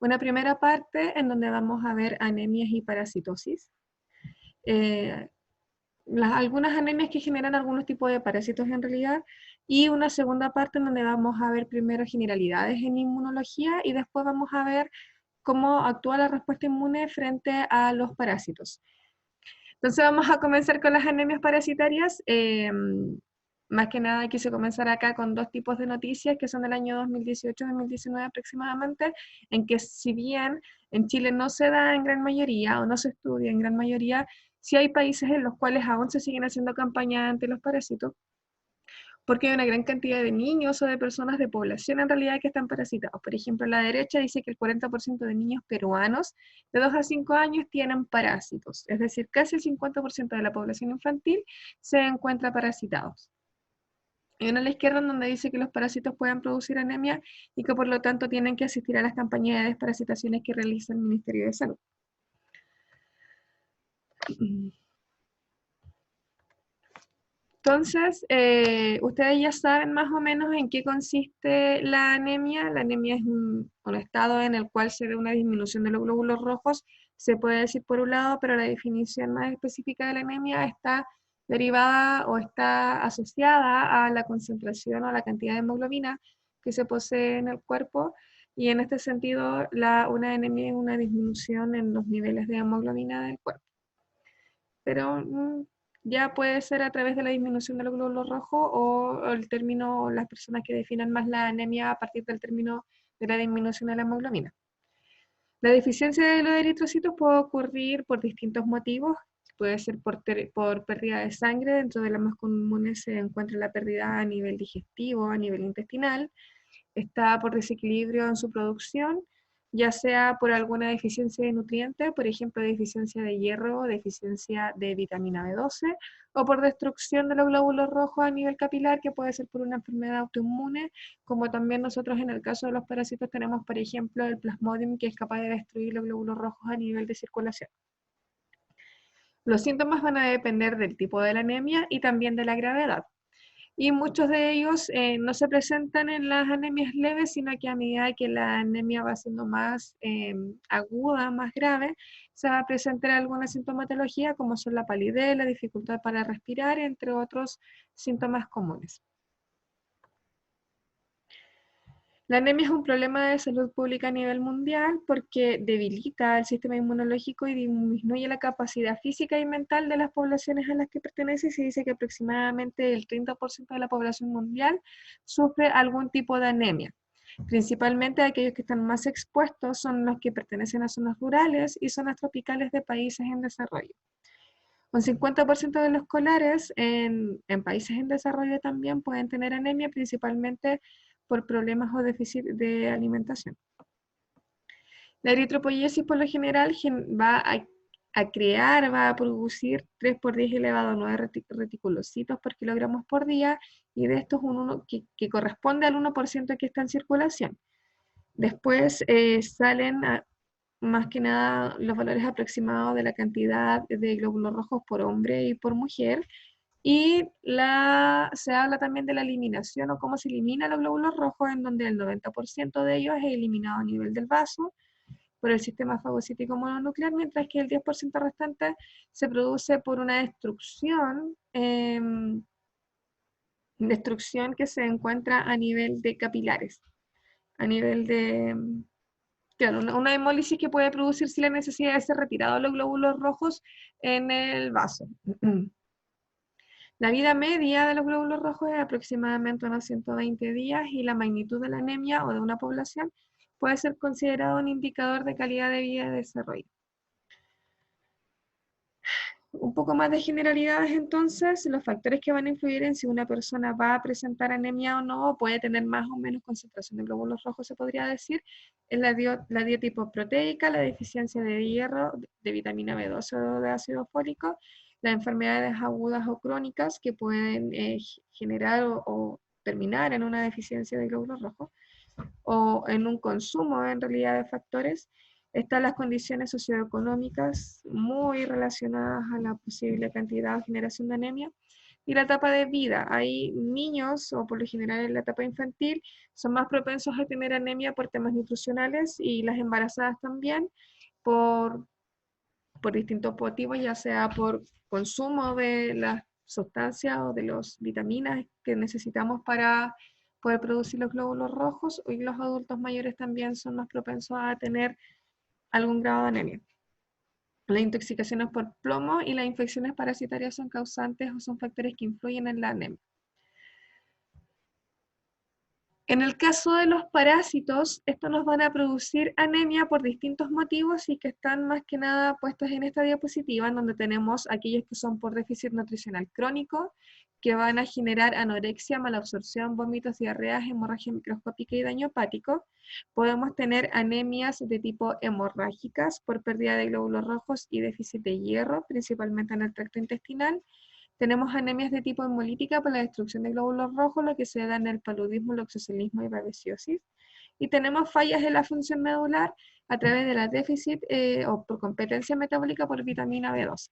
Una primera parte en donde vamos a ver anemias y parasitosis. Algunas anemias que generan algunos tipos de parásitos en realidad, y una segunda parte en donde vamos a ver primero generalidades en inmunología y después vamos a ver cómo actúa la respuesta inmune frente a los parásitos. Entonces vamos a comenzar con las anemias parasitarias. Más que nada quise comenzar acá con dos tipos de noticias que son del año 2018-2019 aproximadamente, en que si bien en Chile no se da en gran mayoría o no se estudia en gran mayoría, sí hay países en los cuales aún se siguen haciendo campañas ante los parásitos, porque hay una gran cantidad de niños o de personas de población en realidad que están parasitados. Por ejemplo, la derecha dice que el 40% de niños peruanos de 2 a 5 años tienen parásitos, es decir, casi el 50% de la población infantil se encuentra parasitados. Hay una a la izquierda en donde dice que los parásitos pueden producir anemia y que por lo tanto tienen que asistir a las campañas de desparasitaciones que realiza el Ministerio de Salud. Entonces, ustedes ya saben más o menos en qué consiste la anemia. La anemia es un estado en el cual se ve una disminución de los glóbulos rojos, se puede decir por un lado, pero la definición más específica de la anemia está derivada o está asociada a la concentración o a la cantidad de hemoglobina que se posee en el cuerpo, y en este sentido una anemia es una disminución en los niveles de hemoglobina del cuerpo. Pero ya puede ser a través de la disminución de los glóbulos rojos o el término, las personas que definan más la anemia a partir del término de la disminución de la hemoglobina. La deficiencia de los eritrocitos puede ocurrir por distintos motivos. Puede ser por pérdida de sangre. Dentro de las más comunes se encuentra la pérdida a nivel digestivo, a nivel intestinal. Está por desequilibrio en su producción, ya sea por alguna deficiencia de nutrientes, por ejemplo, deficiencia de hierro, deficiencia de vitamina B12, o por destrucción de los glóbulos rojos a nivel capilar, que puede ser por una enfermedad autoinmune, como también nosotros en el caso de los parásitos tenemos, por ejemplo, el Plasmodium, que es capaz de destruir los glóbulos rojos a nivel de circulación. Los síntomas van a depender del tipo de la anemia y también de la gravedad. Y muchos de ellos no se presentan en las anemias leves, sino que a medida que la anemia va siendo más aguda, más grave, se va a presentar alguna sintomatología como son la palidez, la dificultad para respirar, entre otros síntomas comunes. La anemia es un problema de salud pública a nivel mundial porque debilita el sistema inmunológico y disminuye la capacidad física y mental de las poblaciones a las que pertenece. Se dice que aproximadamente el 30% de la población mundial sufre algún tipo de anemia. Principalmente aquellos que están más expuestos son los que pertenecen a zonas rurales y zonas tropicales de países en desarrollo. Un 50% de los escolares en países en desarrollo también pueden tener anemia, principalmente por problemas o déficit de alimentación. La eritropoyesis por lo general va a producir 3 por 10 elevado a 9 reticulocitos por kilogramos por día, y de estos que corresponde al 1% que está en circulación. Después salen más que nada los valores aproximados de la cantidad de glóbulos rojos por hombre y por mujer, y se habla también de la eliminación o cómo se elimina los glóbulos rojos, en donde el 90% de ellos es eliminado a nivel del vaso por el sistema fagocítico mononuclear, mientras que el 10% restante se produce por una destrucción que se encuentra a nivel de capilares, a nivel de, claro, una hemólisis que puede producir sin la necesidad de ser retirados los glóbulos rojos en el vaso. La vida media de los glóbulos rojos es aproximadamente unos 120 días, y la magnitud de la anemia o de una población puede ser considerado un indicador de calidad de vida y desarrollo. Un poco más de generalidades entonces, los factores que van a influir en si una persona va a presentar anemia o no, o puede tener más o menos concentración de glóbulos rojos, se podría decir, es la dieta hipoproteica, la deficiencia de hierro, de vitamina B12 o de ácido fólico, las enfermedades agudas o crónicas que pueden generar o terminar en una deficiencia de glóbulos rojos, o en un consumo en realidad de factores. Están las condiciones socioeconómicas muy relacionadas a la posible cantidad o generación de anemia. y la etapa de vida. Hay niños, o por lo general en la etapa infantil, son más propensos a tener anemia por temas nutricionales y las embarazadas también por, por distintos motivos, ya sea por consumo de las sustancias o de las vitaminas que necesitamos para poder producir los glóbulos rojos, y los adultos mayores también son más propensos a tener algún grado de anemia. Las intoxicaciones por plomo y las infecciones parasitarias son causantes o son factores que influyen en la anemia. En el caso de los parásitos, estos nos van a producir anemia por distintos motivos y que están más que nada puestos en esta diapositiva, en donde tenemos aquellos que son por déficit nutricional crónico, que van a generar anorexia, malabsorción, vómitos, diarreas, hemorragia microscópica y daño hepático. Podemos tener anemias de tipo hemorrágicas por pérdida de glóbulos rojos y déficit de hierro, principalmente en el tracto intestinal. Tenemos anemias de tipo hemolítica por la destrucción de glóbulos rojos, lo que se da en el paludismo, el oxocelismo y babesiosis. Y tenemos fallas en la función medular a través de la déficit o por competencia metabólica por vitamina B12.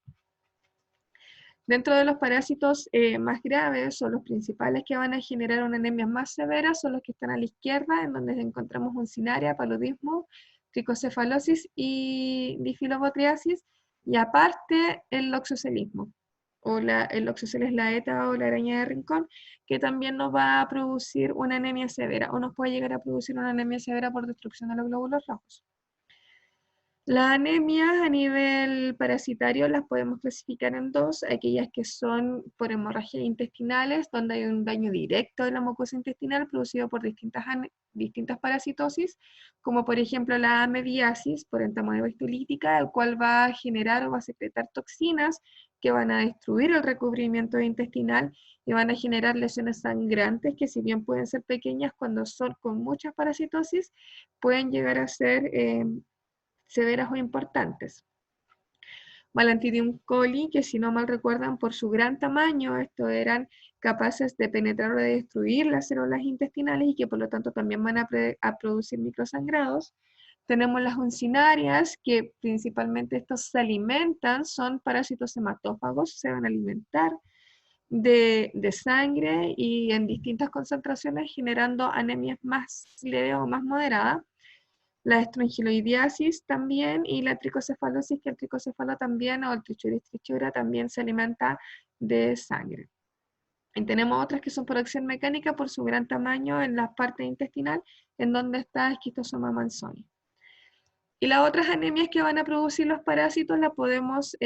Dentro de los parásitos más graves o los principales que van a generar una anemia más severa son los que están a la izquierda, en donde encontramos uncinaria, paludismo, tricocefalosis y difilobotriasis, y aparte el oxocelismo o el oxocel es la ETA o la araña de rincón, que también nos va a producir una anemia severa o nos puede llegar a producir una anemia severa por destrucción de los glóbulos rojos. Las anemias a nivel parasitario las podemos clasificar en dos: aquellas que son por hemorragias intestinales, donde hay un daño directo de la mucosa intestinal producido por distintas parasitosis, como por ejemplo la amebiasis por entamoeba lítica, el cual va a generar o va a secretar toxinas que van a destruir el recubrimiento intestinal y van a generar lesiones sangrantes que, si bien pueden ser pequeñas, cuando son con muchas parasitosis, pueden llegar a ser severas o importantes. Balantidium coli, que si no mal recuerdan, por su gran tamaño, estos eran capaces de penetrar o de destruir las células intestinales y que por lo tanto también van a producir microsangrados. Tenemos las uncinarias, que principalmente estos se alimentan, son parásitos hematófagos, se van a alimentar de sangre y en distintas concentraciones, generando anemias más leves o más moderadas. La estrongiloidiasis también, y la tricocefalosis, que el tricocefalo también, o el trichuris trichura, también se alimenta de sangre. Y tenemos otras que son por acción mecánica por su gran tamaño en la parte intestinal, en donde está Schistosoma manzoni. Y las otras anemias que van a producir los parásitos las podemos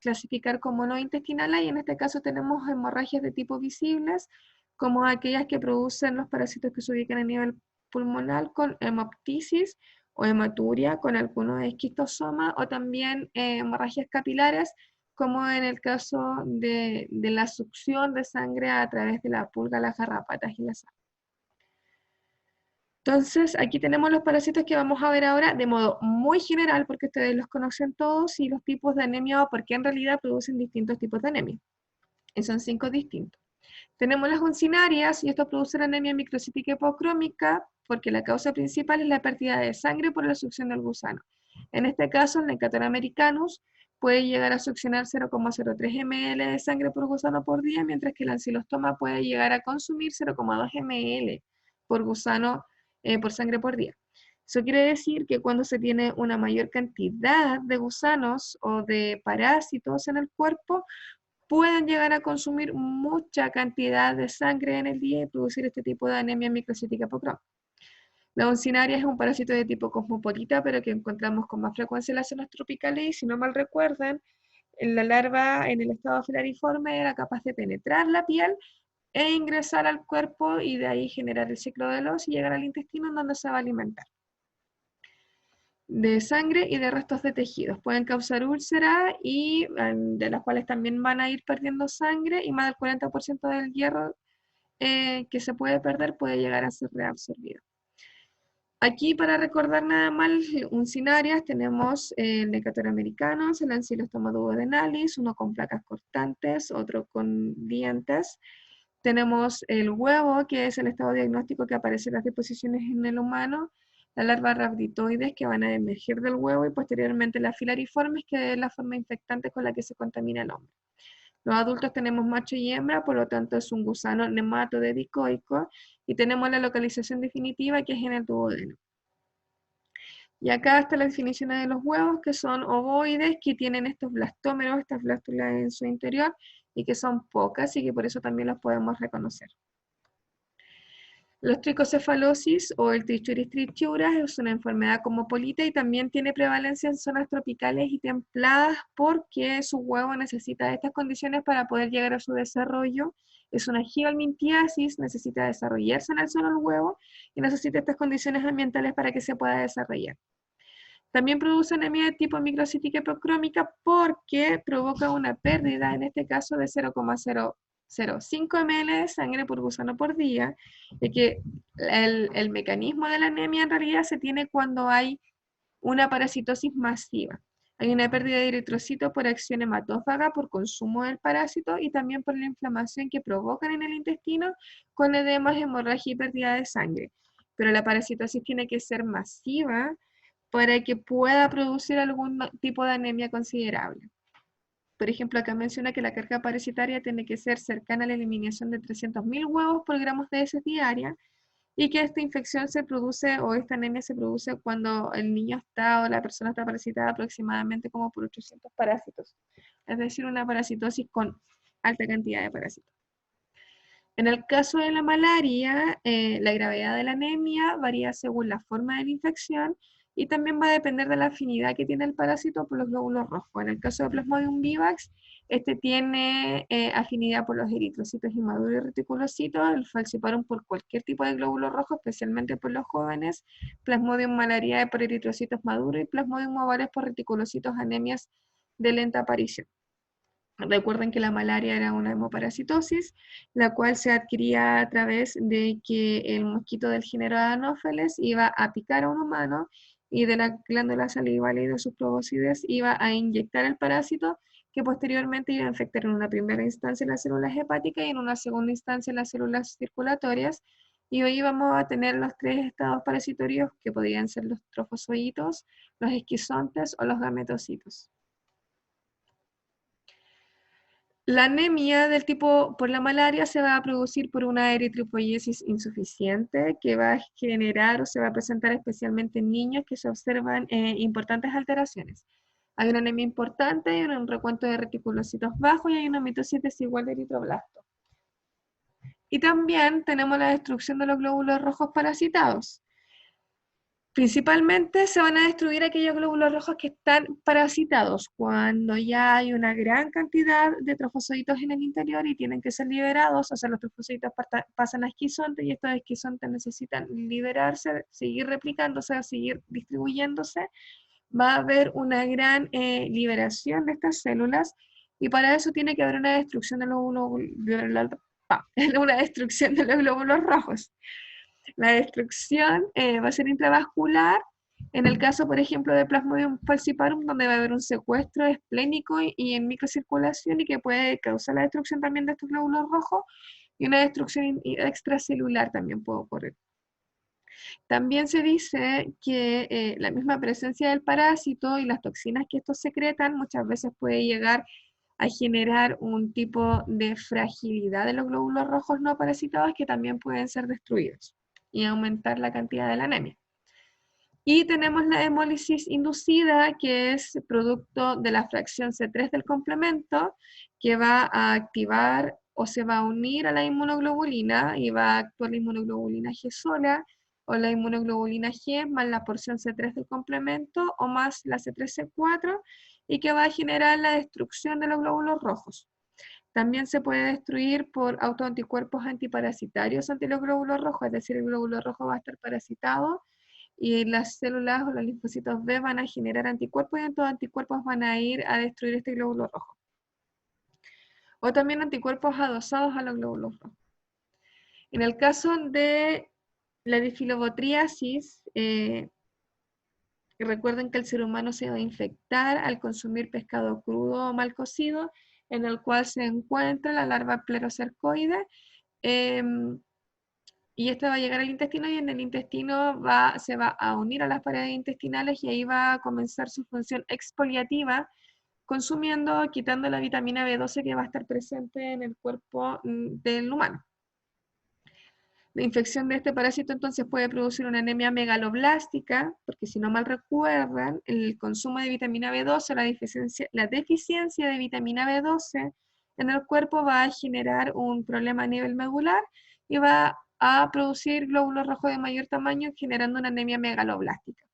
clasificar como no intestinales, y en este caso tenemos hemorragias de tipo visibles, como aquellas que producen los parásitos que se ubican a nivel pulmonar con hemoptisis o hematuria con algunos esquistosomas, o también hemorragias capilares, como en el caso de la succión de sangre a través de la pulga, las garrapatas y la sangre. Entonces, aquí tenemos los parásitos que vamos a ver ahora de modo muy general, porque ustedes los conocen todos, y los tipos de anemia, o porque en realidad producen distintos tipos de anemia. Y son 5 distintos. Tenemos las uncinarias, y esto produce anemia microcítica hipocrómica, porque la causa principal es la pérdida de sangre por la succión del gusano. En este caso, el Necator americanus puede llegar a succionar 0,03 ml de sangre por gusano por día, mientras que el ancilostoma puede llegar a consumir 0,2 ml por gusano por sangre por día. Eso quiere decir que cuando se tiene una mayor cantidad de gusanos o de parásitos en el cuerpo, pueden llegar a consumir mucha cantidad de sangre en el día y producir este tipo de anemia microcítica hipocrómica. La oncinaria es un parásito de tipo cosmopolita, pero que encontramos con más frecuencia en las zonas tropicales, y si no mal recuerdan, la larva en el estado filariforme era capaz de penetrar la piel e ingresar al cuerpo, y de ahí generar el ciclo de Los y llegar al intestino, en donde se va a alimentar de sangre y de restos de tejidos. Pueden causar úlceras, y de las cuales también van a ir perdiendo sangre, y más del 40% del hierro que se puede perder puede llegar a ser reabsorbido. Aquí, para recordar nada más, uncinarias, tenemos el Necator americanus, el Ancylostoma duodenalis, uno con placas cortantes, otro con dientes. Tenemos el huevo, que es el estado diagnóstico que aparece en las deposiciones en el humano, las larvas rhabditoides, que van a emerger del huevo, y posteriormente las filariformes, que es la forma infectante con la que se contamina el hombre. Los adultos tenemos macho y hembra, por lo tanto es un gusano nematodicoico, y tenemos la localización definitiva que es en el duodeno. Y acá está la definición de los huevos, que son ovoides, que tienen estos blastómeros, estas blástulas en su interior, y que son pocas, y que por eso también los podemos reconocer. Los tricocefalosis o el trichuris trichuras es una enfermedad cosmopolita y también tiene prevalencia en zonas tropicales y templadas porque su huevo necesita estas condiciones para poder llegar a su desarrollo. Es una gigalmintiasis, necesita desarrollarse en el suelo del huevo y necesita estas condiciones ambientales para que se pueda desarrollar. También produce anemia de tipo microcítica hipercrómica porque provoca una pérdida, en este caso de 0,005 ml de sangre por gusano por día, y que el mecanismo de la anemia en realidad se tiene cuando hay una parasitosis masiva. Hay una pérdida de eritrocitos por acción hematófaga, por consumo del parásito y también por la inflamación que provocan en el intestino con edemas, hemorragia y pérdida de sangre. Pero la parasitosis tiene que ser masiva para que pueda producir algún tipo de anemia considerable. Por ejemplo, acá menciona que la carga parasitaria tiene que ser cercana a la eliminación de 300.000 huevos por gramos de heces diaria y que esta infección se produce o esta anemia se produce cuando el niño está o la persona está parasitada aproximadamente como por 800 parásitos. Es decir, una parasitosis con alta cantidad de parásitos. En el caso de la malaria, la gravedad de la anemia varía según la forma de la infección y también va a depender de la afinidad que tiene el parásito por los glóbulos rojos. En el caso de Plasmodium vivax, este tiene afinidad por los eritrocitos inmaduros y reticulocitos, el falciparum por cualquier tipo de glóbulo rojo, especialmente por los jóvenes, Plasmodium malariae por eritrocitos maduros y Plasmodium ovales por reticulocitos anemias de lenta aparición. Recuerden que la malaria era una hemoparasitosis, la cual se adquiría a través de que el mosquito del género Anopheles iba a picar a un humano y de la glándula salival y de sus probóscides iba a inyectar el parásito que posteriormente iba a infectar en una primera instancia las células hepáticas y en una segunda instancia las células circulatorias. Y hoy vamos a tener los tres estados parasitorios que podrían ser los trofozoitos, los esquizontes o los gametocitos. La anemia del tipo por la malaria se va a producir por una eritropoiesis insuficiente que va a generar o se va a presentar especialmente en niños que se observan importantes alteraciones. Hay una anemia importante, hay un recuento de reticulocitos bajo y hay una mitosis desigual de eritroblastos. Y también tenemos la destrucción de los glóbulos rojos parasitados. Principalmente se van a destruir aquellos glóbulos rojos que están parasitados cuando ya hay una gran cantidad de trofosoditos en el interior y tienen que ser liberados, o sea, los trofosoditos pasan a esquizontes y estos esquizontes necesitan liberarse, seguir replicándose, seguir distribuyéndose. Va a haber una gran liberación de estas células y para eso tiene que haber una destrucción de los una destrucción de los glóbulos rojos. La destrucción va a ser intravascular. En el caso, por ejemplo, de Plasmodium falciparum, donde va a haber un secuestro esplénico y en microcirculación y que puede causar la destrucción también de estos glóbulos rojos, y una destrucción extracelular también puede ocurrir. También se dice que la misma presencia del parásito y las toxinas que estos secretan muchas veces puede llegar a generar un tipo de fragilidad de los glóbulos rojos no parasitados que también pueden ser destruidos y aumentar la cantidad de la anemia. Y tenemos la hemólisis inducida, que es producto de la fracción C3 del complemento, que va a activar o se va a unir a la inmunoglobulina y va a actuar la inmunoglobulina G sola o la inmunoglobulina G más la porción C3 del complemento o más la C3-C4 y que va a generar la destrucción de los glóbulos rojos. También se puede destruir por autoanticuerpos antiparasitarios ante los glóbulos rojos, es decir, el glóbulo rojo va a estar parasitado y las células o los linfocitos B van a generar anticuerpos y estos anticuerpos van a ir a destruir este glóbulo rojo. O también anticuerpos adosados a los glóbulos rojos. En el caso de la difilobotriasis, recuerden que el ser humano se va a infectar al consumir pescado crudo o mal cocido, en el cual se encuentra la larva plerocercoide, y esta va a llegar al intestino y en el intestino se va a unir a las paredes intestinales y ahí va a comenzar su función exfoliativa consumiendo, quitando la vitamina B12 que va a estar presente en el cuerpo del humano. La infección de este parásito entonces puede producir una anemia megaloblástica, porque si no mal recuerdan, el consumo de vitamina B12, la deficiencia de vitamina B12 en el cuerpo va a generar un problema a nivel medular y va a producir glóbulos rojos de mayor tamaño, generando una anemia megaloblástica.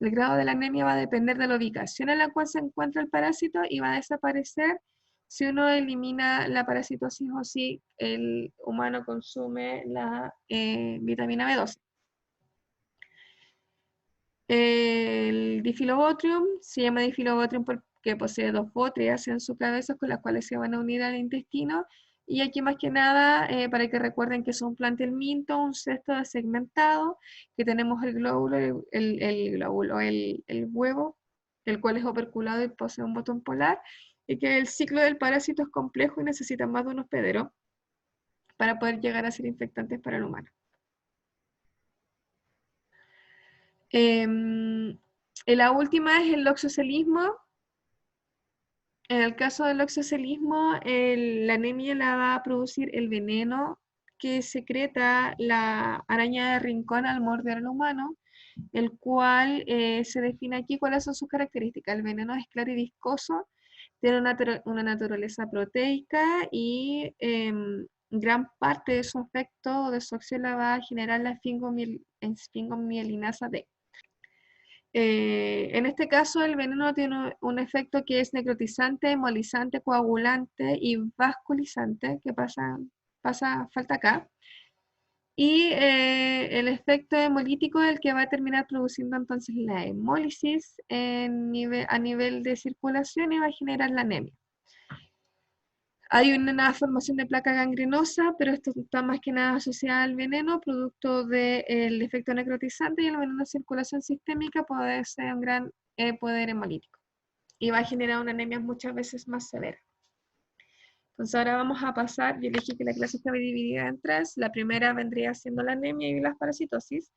El grado de la anemia va a depender de la ubicación en la cual se encuentra el parásito y va a desaparecer si uno elimina la parasitosis o si el humano consume la vitamina B12. El Diphyllobotrium se llama Diphyllobotrium porque posee dos bótreas en su cabeza con las cuales se van a unir al intestino. Y aquí más que nada, para que recuerden que es un plantelminto, un cesto segmentado, que tenemos el glóbulo, el huevo, el cual es operculado y posee un botón polar, y que el ciclo del parásito es complejo y necesita más de un hospedero para poder llegar a ser infectantes para el humano. La última es el loxocelismo. En el caso del loxocelismo, la anemia la va a producir el veneno que secreta la araña de rincón al morder al humano, el cual se define aquí cuáles son sus características. El veneno es claro y viscoso, tiene una naturaleza proteica y gran parte de su efecto o de su acción la va a generar la esfingomielinasa D. En este caso, el veneno tiene un efecto que es necrotizante, hemolizante, coagulante y vasculizante, que falta acá. Y el efecto hemolítico es el que va a terminar produciendo entonces la hemólisis a nivel de circulación y va a generar la anemia. Hay una formación de placa gangrenosa, pero esto está más que nada asociado al veneno, producto del efecto necrotizante, y el veneno de circulación sistémica puede ser un gran poder hemolítico y va a generar una anemia muchas veces más severa. Entonces ahora vamos a pasar, yo dije que la clase estaba dividida en tres. La primera vendría siendo la anemia y la parasitosis.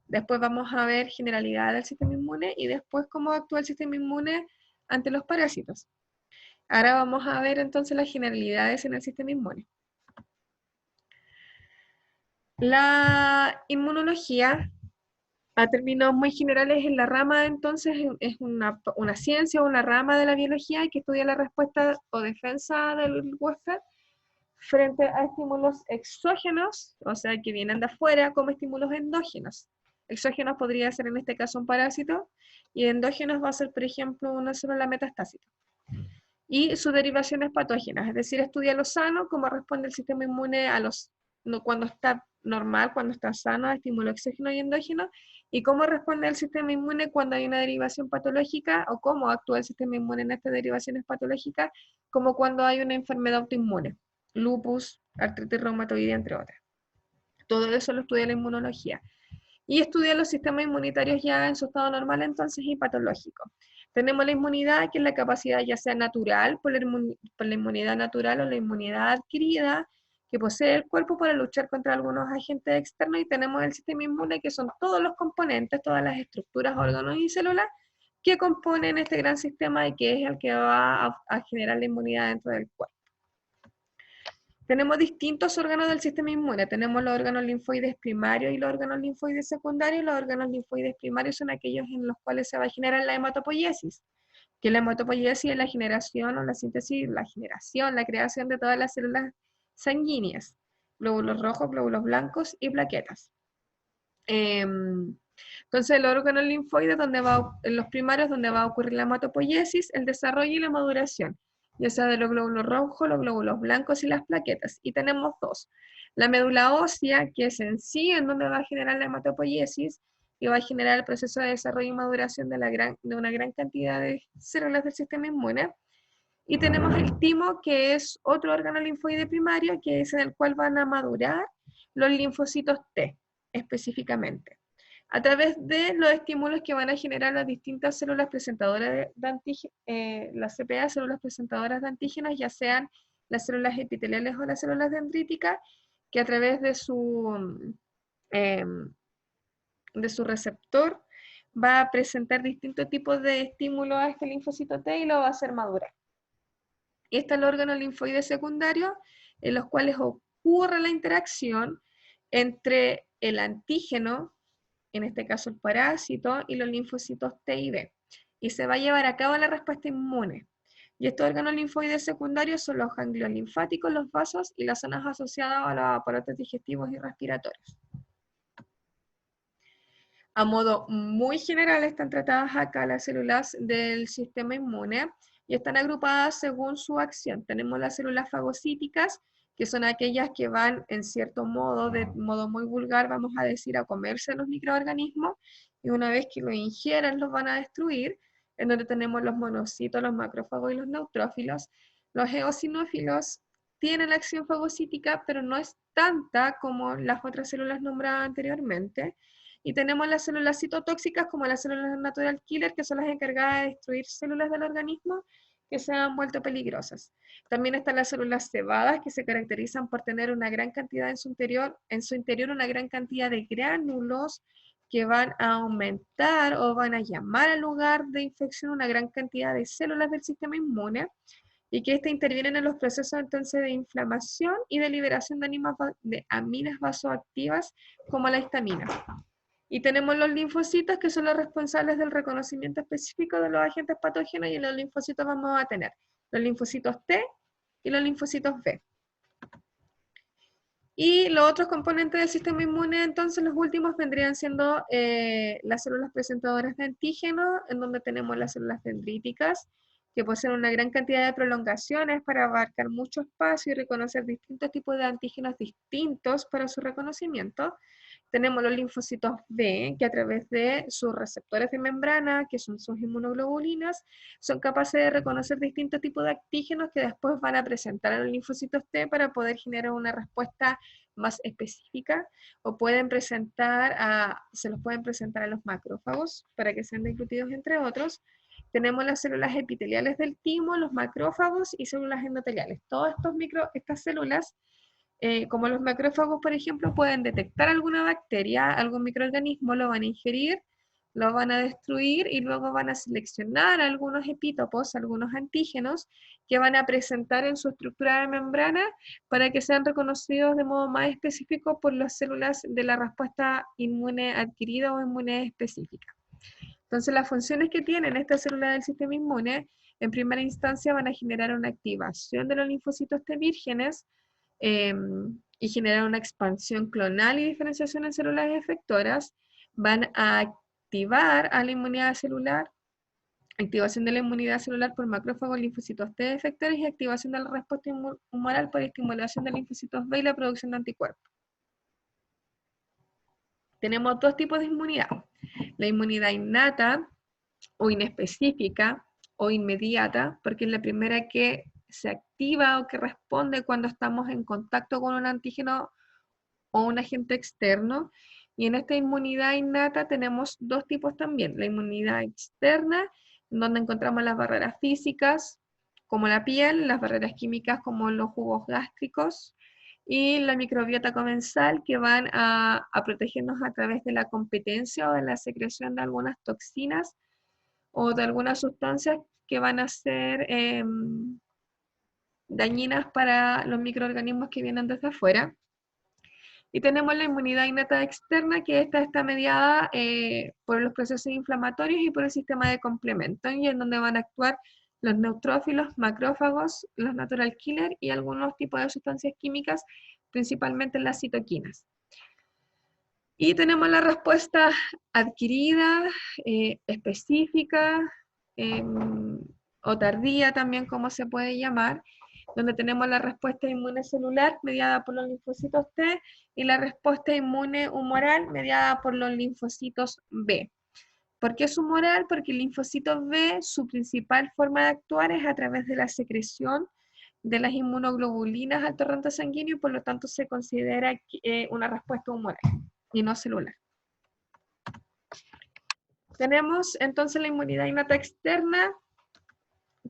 Después vamos a ver generalidad del sistema inmune y después cómo actúa el sistema inmune ante los parásitos. Ahora vamos a ver entonces las generalidades en el sistema inmune. La inmunología, a términos muy generales, en la rama entonces es una ciencia o una rama de la biología que estudia la respuesta o defensa del huésped frente a estímulos exógenos, o sea, que vienen de afuera, como estímulos endógenos. Exógenos podría ser en este caso un parásito, y endógenos va a ser, por ejemplo, una célula metastásica. Y sus derivaciones patógenas, es decir, estudia lo sano, cómo responde el sistema inmune cuando está normal, cuando está sano, a estímulo exógeno y endógeno, y cómo responde el sistema inmune cuando hay una derivación patológica, o cómo actúa el sistema inmune en estas derivaciones patológicas, como cuando hay una enfermedad autoinmune, lupus, artritis reumatoide, entre otras. Todo eso lo estudia la inmunología. Y estudia los sistemas inmunitarios ya en su estado normal entonces y patológico. Tenemos la inmunidad, que es la capacidad ya sea natural, por la inmunidad natural o la inmunidad adquirida, que posee el cuerpo para luchar contra algunos agentes externos, y tenemos el sistema inmune, que son todos los componentes, todas las estructuras, órganos y células que componen este gran sistema y que es el que va a generar la inmunidad dentro del cuerpo. Tenemos distintos órganos del sistema inmune. Tenemos los órganos linfoides primarios y los órganos linfoides secundarios. Los órganos linfoides primarios son aquellos en los cuales se va a generar la hematopoiesis, que la hematopoiesis es la generación o la síntesis, la creación de todas las células sanguíneas, glóbulos rojos, glóbulos blancos y plaquetas. Entonces, el órgano linfoide, en los primarios, donde va a ocurrir la hematopoiesis, el desarrollo y la maduración, ya sea de los glóbulos rojos, los glóbulos blancos y las plaquetas. Y tenemos dos. La médula ósea, que es en sí en donde va a generar la hematopoiesis y va a generar el proceso de desarrollo y maduración de una gran cantidad de células del sistema inmune. Y tenemos el timo, que es otro órgano linfoide primario, que es en el cual van a madurar los linfocitos T, específicamente, a través de los estímulos que van a generar las distintas células presentadoras de antígenos, las CPA, células presentadoras de antígenos, ya sean las células epiteliales o las células dendríticas, que a través de su receptor va a presentar distintos tipos de estímulos a este linfocito T y lo va a hacer madurar. Y está el órgano linfoide secundario, en los cuales ocurre la interacción entre el antígeno, en este caso el parásito, y los linfocitos T y B. Y se va a llevar a cabo la respuesta inmune. Y estos órganos linfoides secundarios son los ganglios linfáticos, los vasos y las zonas asociadas a los aparatos digestivos y respiratorios. A modo muy general están tratadas acá las células del sistema inmune y están agrupadas según su acción. Tenemos las células fagocíticas, que son aquellas que van en cierto modo, de modo muy vulgar, vamos a decir, a comerse los microorganismos, y una vez que los ingieran los van a destruir, en donde tenemos los monocitos, los macrófagos y los neutrófilos. Los eosinófilos tienen la acción fagocítica, pero no es tanta como las otras células nombradas anteriormente. Y tenemos las células citotóxicas como las células natural killer, que son las encargadas de destruir células del organismo que se han vuelto peligrosas. También están las células cebadas, que se caracterizan por tener una gran cantidad en su interior una gran cantidad de gránulos que van a aumentar o van a llamar al lugar de infección una gran cantidad de células del sistema inmune, y que intervienen en los procesos entonces de inflamación y de liberación de aminas vasoactivas como la histamina. Y tenemos los linfocitos, que son los responsables del reconocimiento específico de los agentes patógenos, y en los linfocitos vamos a tener los linfocitos T y los linfocitos B. Y los otros componentes del sistema inmune, entonces los últimos vendrían siendo las células presentadoras de antígenos, en donde tenemos las células dendríticas, que poseen una gran cantidad de prolongaciones para abarcar mucho espacio y reconocer distintos tipos de antígenos distintos para su reconocimiento. Tenemos los linfocitos B, que a través de sus receptores de membrana, que son sus inmunoglobulinas, son capaces de reconocer distintos tipos de antígenos que después van a presentar a los linfocitos T para poder generar una respuesta más específica, o se los pueden presentar a los macrófagos para que sean deglutidos, entre otros. Tenemos las células epiteliales del timo, los macrófagos y células endoteliales. Todas estas células, como los macrófagos, por ejemplo, pueden detectar alguna bacteria, algún microorganismo, lo van a ingerir, lo van a destruir y luego van a seleccionar algunos epítopos, algunos antígenos que van a presentar en su estructura de membrana para que sean reconocidos de modo más específico por las células de la respuesta inmune adquirida o inmune específica. Entonces, las funciones que tienen estas células del sistema inmune, en primera instancia van a generar una activación de los linfocitos T vírgenes, y generar una expansión clonal y diferenciación en células efectoras. Van a activar a la inmunidad celular, activación de la inmunidad celular por macrófagos, linfocitos T efectores, y activación de la respuesta humoral por estimulación de linfocitos B y la producción de anticuerpos. Tenemos dos tipos de inmunidad: la inmunidad innata o inespecífica o inmediata, porque es la primera que se activa o que responde cuando estamos en contacto con un antígeno o un agente externo. Y en esta inmunidad innata tenemos dos tipos también: la inmunidad externa, donde encontramos las barreras físicas, como la piel, las barreras químicas, como los jugos gástricos, y la microbiota comensal, que van a protegernos a través de la competencia o de la secreción de algunas toxinas o de algunas sustancias que van a ser dañinas para los microorganismos que vienen desde afuera. Y tenemos la inmunidad innata externa, que esta está mediada por los procesos inflamatorios y por el sistema de complemento, y en donde van a actuar los neutrófilos, macrófagos, los natural killer y algunos tipos de sustancias químicas, principalmente las citoquinas. Y tenemos la respuesta adquirida, específica, o tardía también, como se puede llamar, donde tenemos la respuesta inmune celular mediada por los linfocitos T y la respuesta inmune humoral mediada por los linfocitos B. ¿Por qué es humoral? Porque el linfocito B, su principal forma de actuar es a través de la secreción de las inmunoglobulinas al torrente sanguíneo, y por lo tanto se considera una respuesta humoral y no celular. Tenemos entonces la inmunidad innata externa,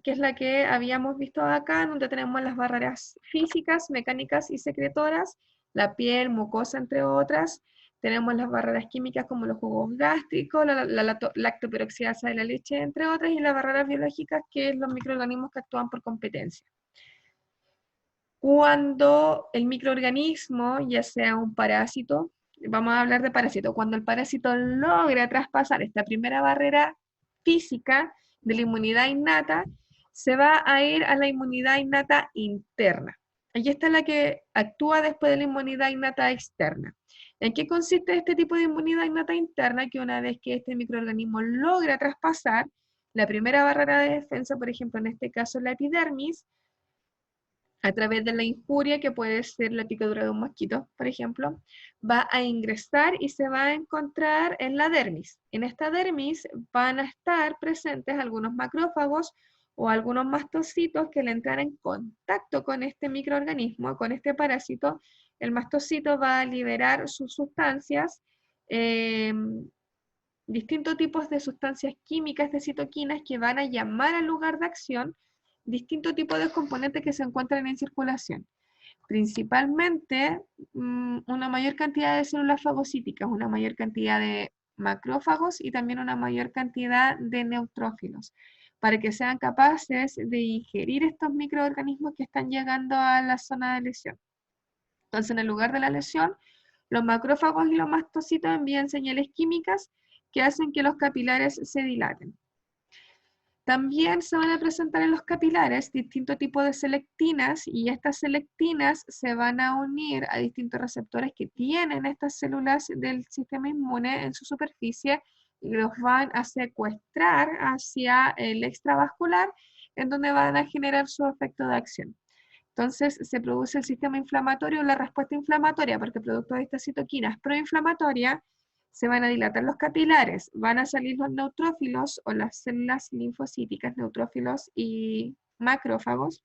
que es la que habíamos visto acá, donde tenemos las barreras físicas, mecánicas y secretoras, la piel, mucosa, entre otras. Tenemos las barreras químicas como los jugos gástricos, la lactoperoxidasa de la leche, entre otras, y las barreras biológicas, que es los microorganismos que actúan por competencia. Cuando el microorganismo, ya sea un parásito, vamos a hablar de parásito, cuando el parásito logra traspasar esta primera barrera física de la inmunidad innata, se va a ir a la inmunidad innata interna. Y esta es la que actúa después de la inmunidad innata externa. ¿En qué consiste este tipo de inmunidad innata interna? Que una vez que este microorganismo logra traspasar la primera barrera de defensa, por ejemplo, en este caso la epidermis, a través de la injuria, que puede ser la picadura de un mosquito, por ejemplo, va a ingresar y se va a encontrar en la dermis. En esta dermis van a estar presentes algunos macrófagos o algunos mastocitos que al entrar en contacto con este microorganismo, con este parásito, el mastocito va a liberar sus sustancias, distintos tipos de sustancias químicas de citoquinas que van a llamar al lugar de acción distintos tipos de componentes que se encuentran en circulación. Principalmente una mayor cantidad de células fagocíticas, una mayor cantidad de macrófagos y también una mayor cantidad de neutrófilos, para que sean capaces de ingerir estos microorganismos que están llegando a la zona de lesión. Entonces, en el lugar de la lesión, los macrófagos y los mastocitos envían señales químicas que hacen que los capilares se dilaten. También se van a presentar en los capilares distintos tipos de selectinas, y estas selectinas se van a unir a distintos receptores que tienen estas células del sistema inmune en su superficie y los van a secuestrar hacia el extravascular, en donde van a generar su efecto de acción. Entonces se produce el sistema inflamatorio, la respuesta inflamatoria, porque producto de estas citoquinas proinflamatorias se van a dilatar los capilares, van a salir los neutrófilos o las células linfocíticas, neutrófilos y macrófagos,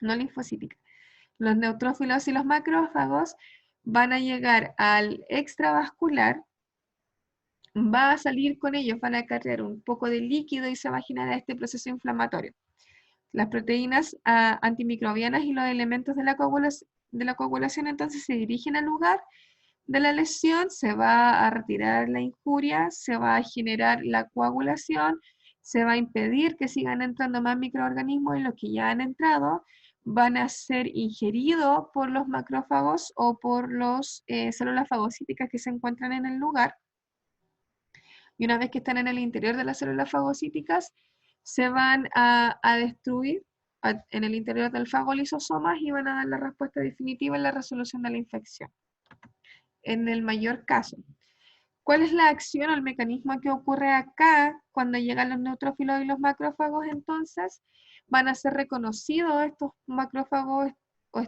no linfocíticas. Los neutrófilos y los macrófagos van a llegar al extravascular, va a salir con ellos, van a cargar un poco de líquido y se va a generar este proceso inflamatorio. Las proteínas antimicrobianas y los elementos de la coagulación entonces se dirigen al lugar de la lesión, se va a retirar la injuria, se va a generar la coagulación, se va a impedir que sigan entrando más microorganismos, y los que ya han entrado van a ser ingeridos por los macrófagos o por las células fagocíticas que se encuentran en el lugar. Y una vez que están en el interior de las células fagocíticas, se van a destruir en el interior del fago lisosomas y van a dar la respuesta definitiva en la resolución de la infección. En el mayor caso, ¿cuál es la acción o el mecanismo que ocurre acá cuando llegan los neutrófilos y los macrófagos? Entonces, van a ser reconocidos estos macrófagos o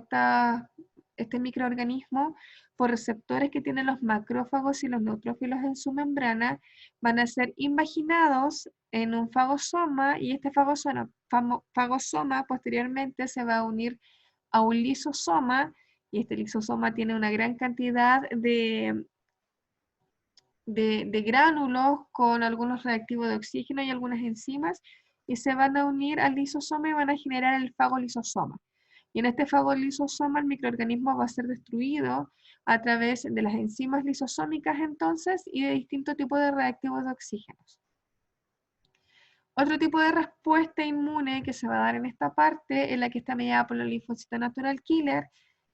este microorganismo por receptores que tienen los macrófagos y los neutrófilos en su membrana, van a ser invaginados en un fagosoma, y este fagosoma posteriormente se va a unir a un lisosoma, y este lisosoma tiene una gran cantidad de gránulos con algunos reactivos de oxígeno y algunas enzimas, y se van a unir al lisosoma y van a generar el fagolisosoma. Y en este fagolisosoma el microorganismo va a ser destruido a través de las enzimas lisosómicas entonces y de distintos tipos de reactivos de oxígenos. Otro tipo de respuesta inmune que se va a dar en esta parte es la que está mediada por los linfocitos natural killer,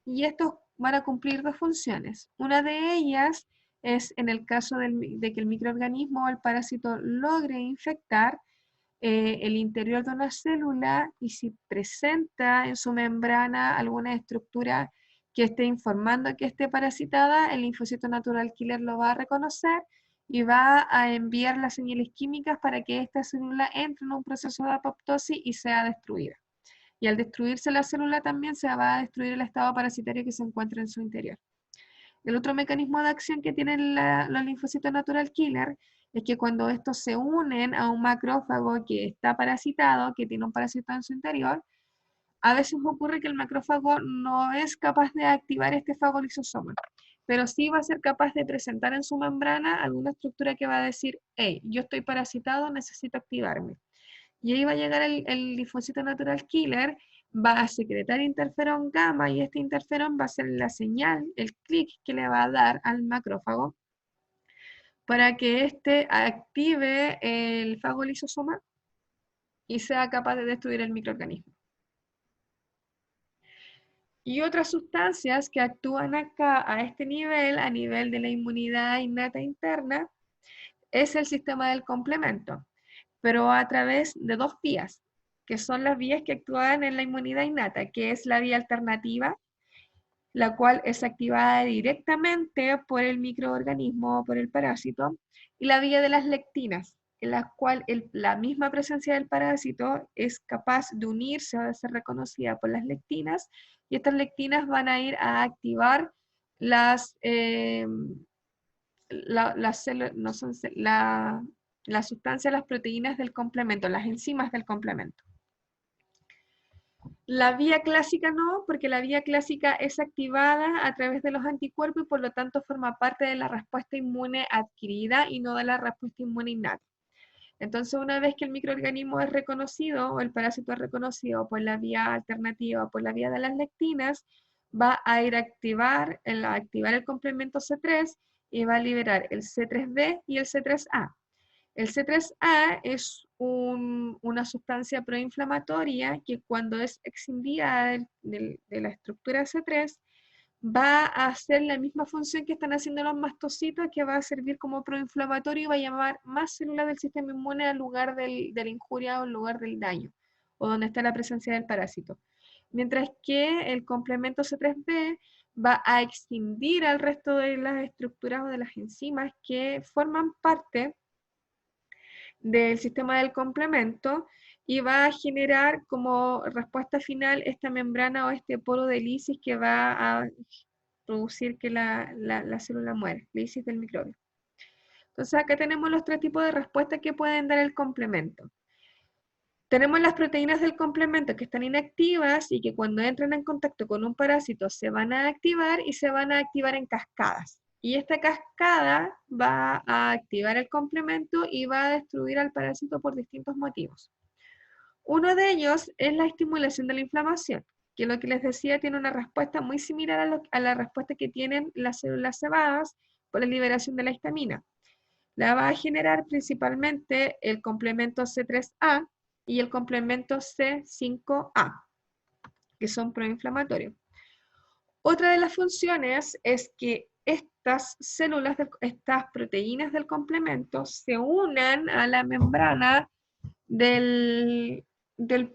y estos van a cumplir dos funciones. Una de ellas es en el caso de que el microorganismo o el parásito logre infectar el interior de una célula, y si presenta en su membrana alguna estructura que esté informando que esté parasitada, el linfocito natural killer lo va a reconocer y va a enviar las señales químicas para que esta célula entre en un proceso de apoptosis y sea destruida. Y al destruirse la célula también se va a destruir el estado parasitario que se encuentra en su interior. El otro mecanismo de acción que tienen los linfocitos natural killer es que cuando estos se unen a un macrófago que está parasitado, que tiene un parásito en su interior, a veces ocurre que el macrófago no es capaz de activar este fagolisosoma, pero sí va a ser capaz de presentar en su membrana alguna estructura que va a decir: hey, yo estoy parasitado, necesito activarme. Y ahí va a llegar el linfocito natural killer, va a secretar interferón gamma y este interferón va a ser la señal, el clic que le va a dar al macrófago para que éste active el fagolisosoma y sea capaz de destruir el microorganismo. Y otras sustancias que actúan acá a este nivel, a nivel de la inmunidad innata interna, es el sistema del complemento, pero a través de dos vías, que son las vías que actúan en la inmunidad innata, que es la vía alternativa, la cual es activada directamente por el microorganismo o por el parásito, y la vía de las lectinas, en la cual la misma presencia del parásito es capaz de unirse o de ser reconocida por las lectinas, y estas lectinas van a ir a activar las, no son, la sustancia, las proteínas del complemento, las enzimas del complemento. La vía clásica no, porque la vía clásica es activada a través de los anticuerpos y por lo tanto forma parte de la respuesta inmune adquirida y no de la respuesta inmune innata. Entonces, una vez que el microorganismo es reconocido o el parásito es reconocido por la vía alternativa o por la vía de las lectinas, va a ir a activar el complemento C3 y va a liberar el C3b y el C3a. El C3A es una sustancia proinflamatoria que cuando es escindida de la estructura C3 va a hacer la misma función que están haciendo los mastocitos, que va a servir como proinflamatorio y va a llamar más células del sistema inmune al lugar de la injuria o al lugar del daño, o donde está la presencia del parásito. Mientras que el complemento C3b va a extinguir al resto de las estructuras o de las enzimas que forman parte del sistema del complemento y va a generar como respuesta final esta membrana o este poro de lisis que va a producir que la célula muera, lisis del microbio. Entonces acá tenemos los tres tipos de respuestas que pueden dar el complemento. Tenemos las proteínas del complemento que están inactivas y que cuando entran en contacto con un parásito se van a activar y se van a activar en cascadas. Y esta cascada va a activar el complemento y va a destruir al parásito por distintos motivos. Uno de ellos es la estimulación de la inflamación, que lo que les decía tiene una respuesta muy similar a la respuesta que tienen las células cebadas por la liberación de la histamina. La va a generar principalmente el complemento C3A y el complemento C5A, que son proinflamatorios. Otra de las funciones es que estas células, estas proteínas del complemento se unan a la membrana del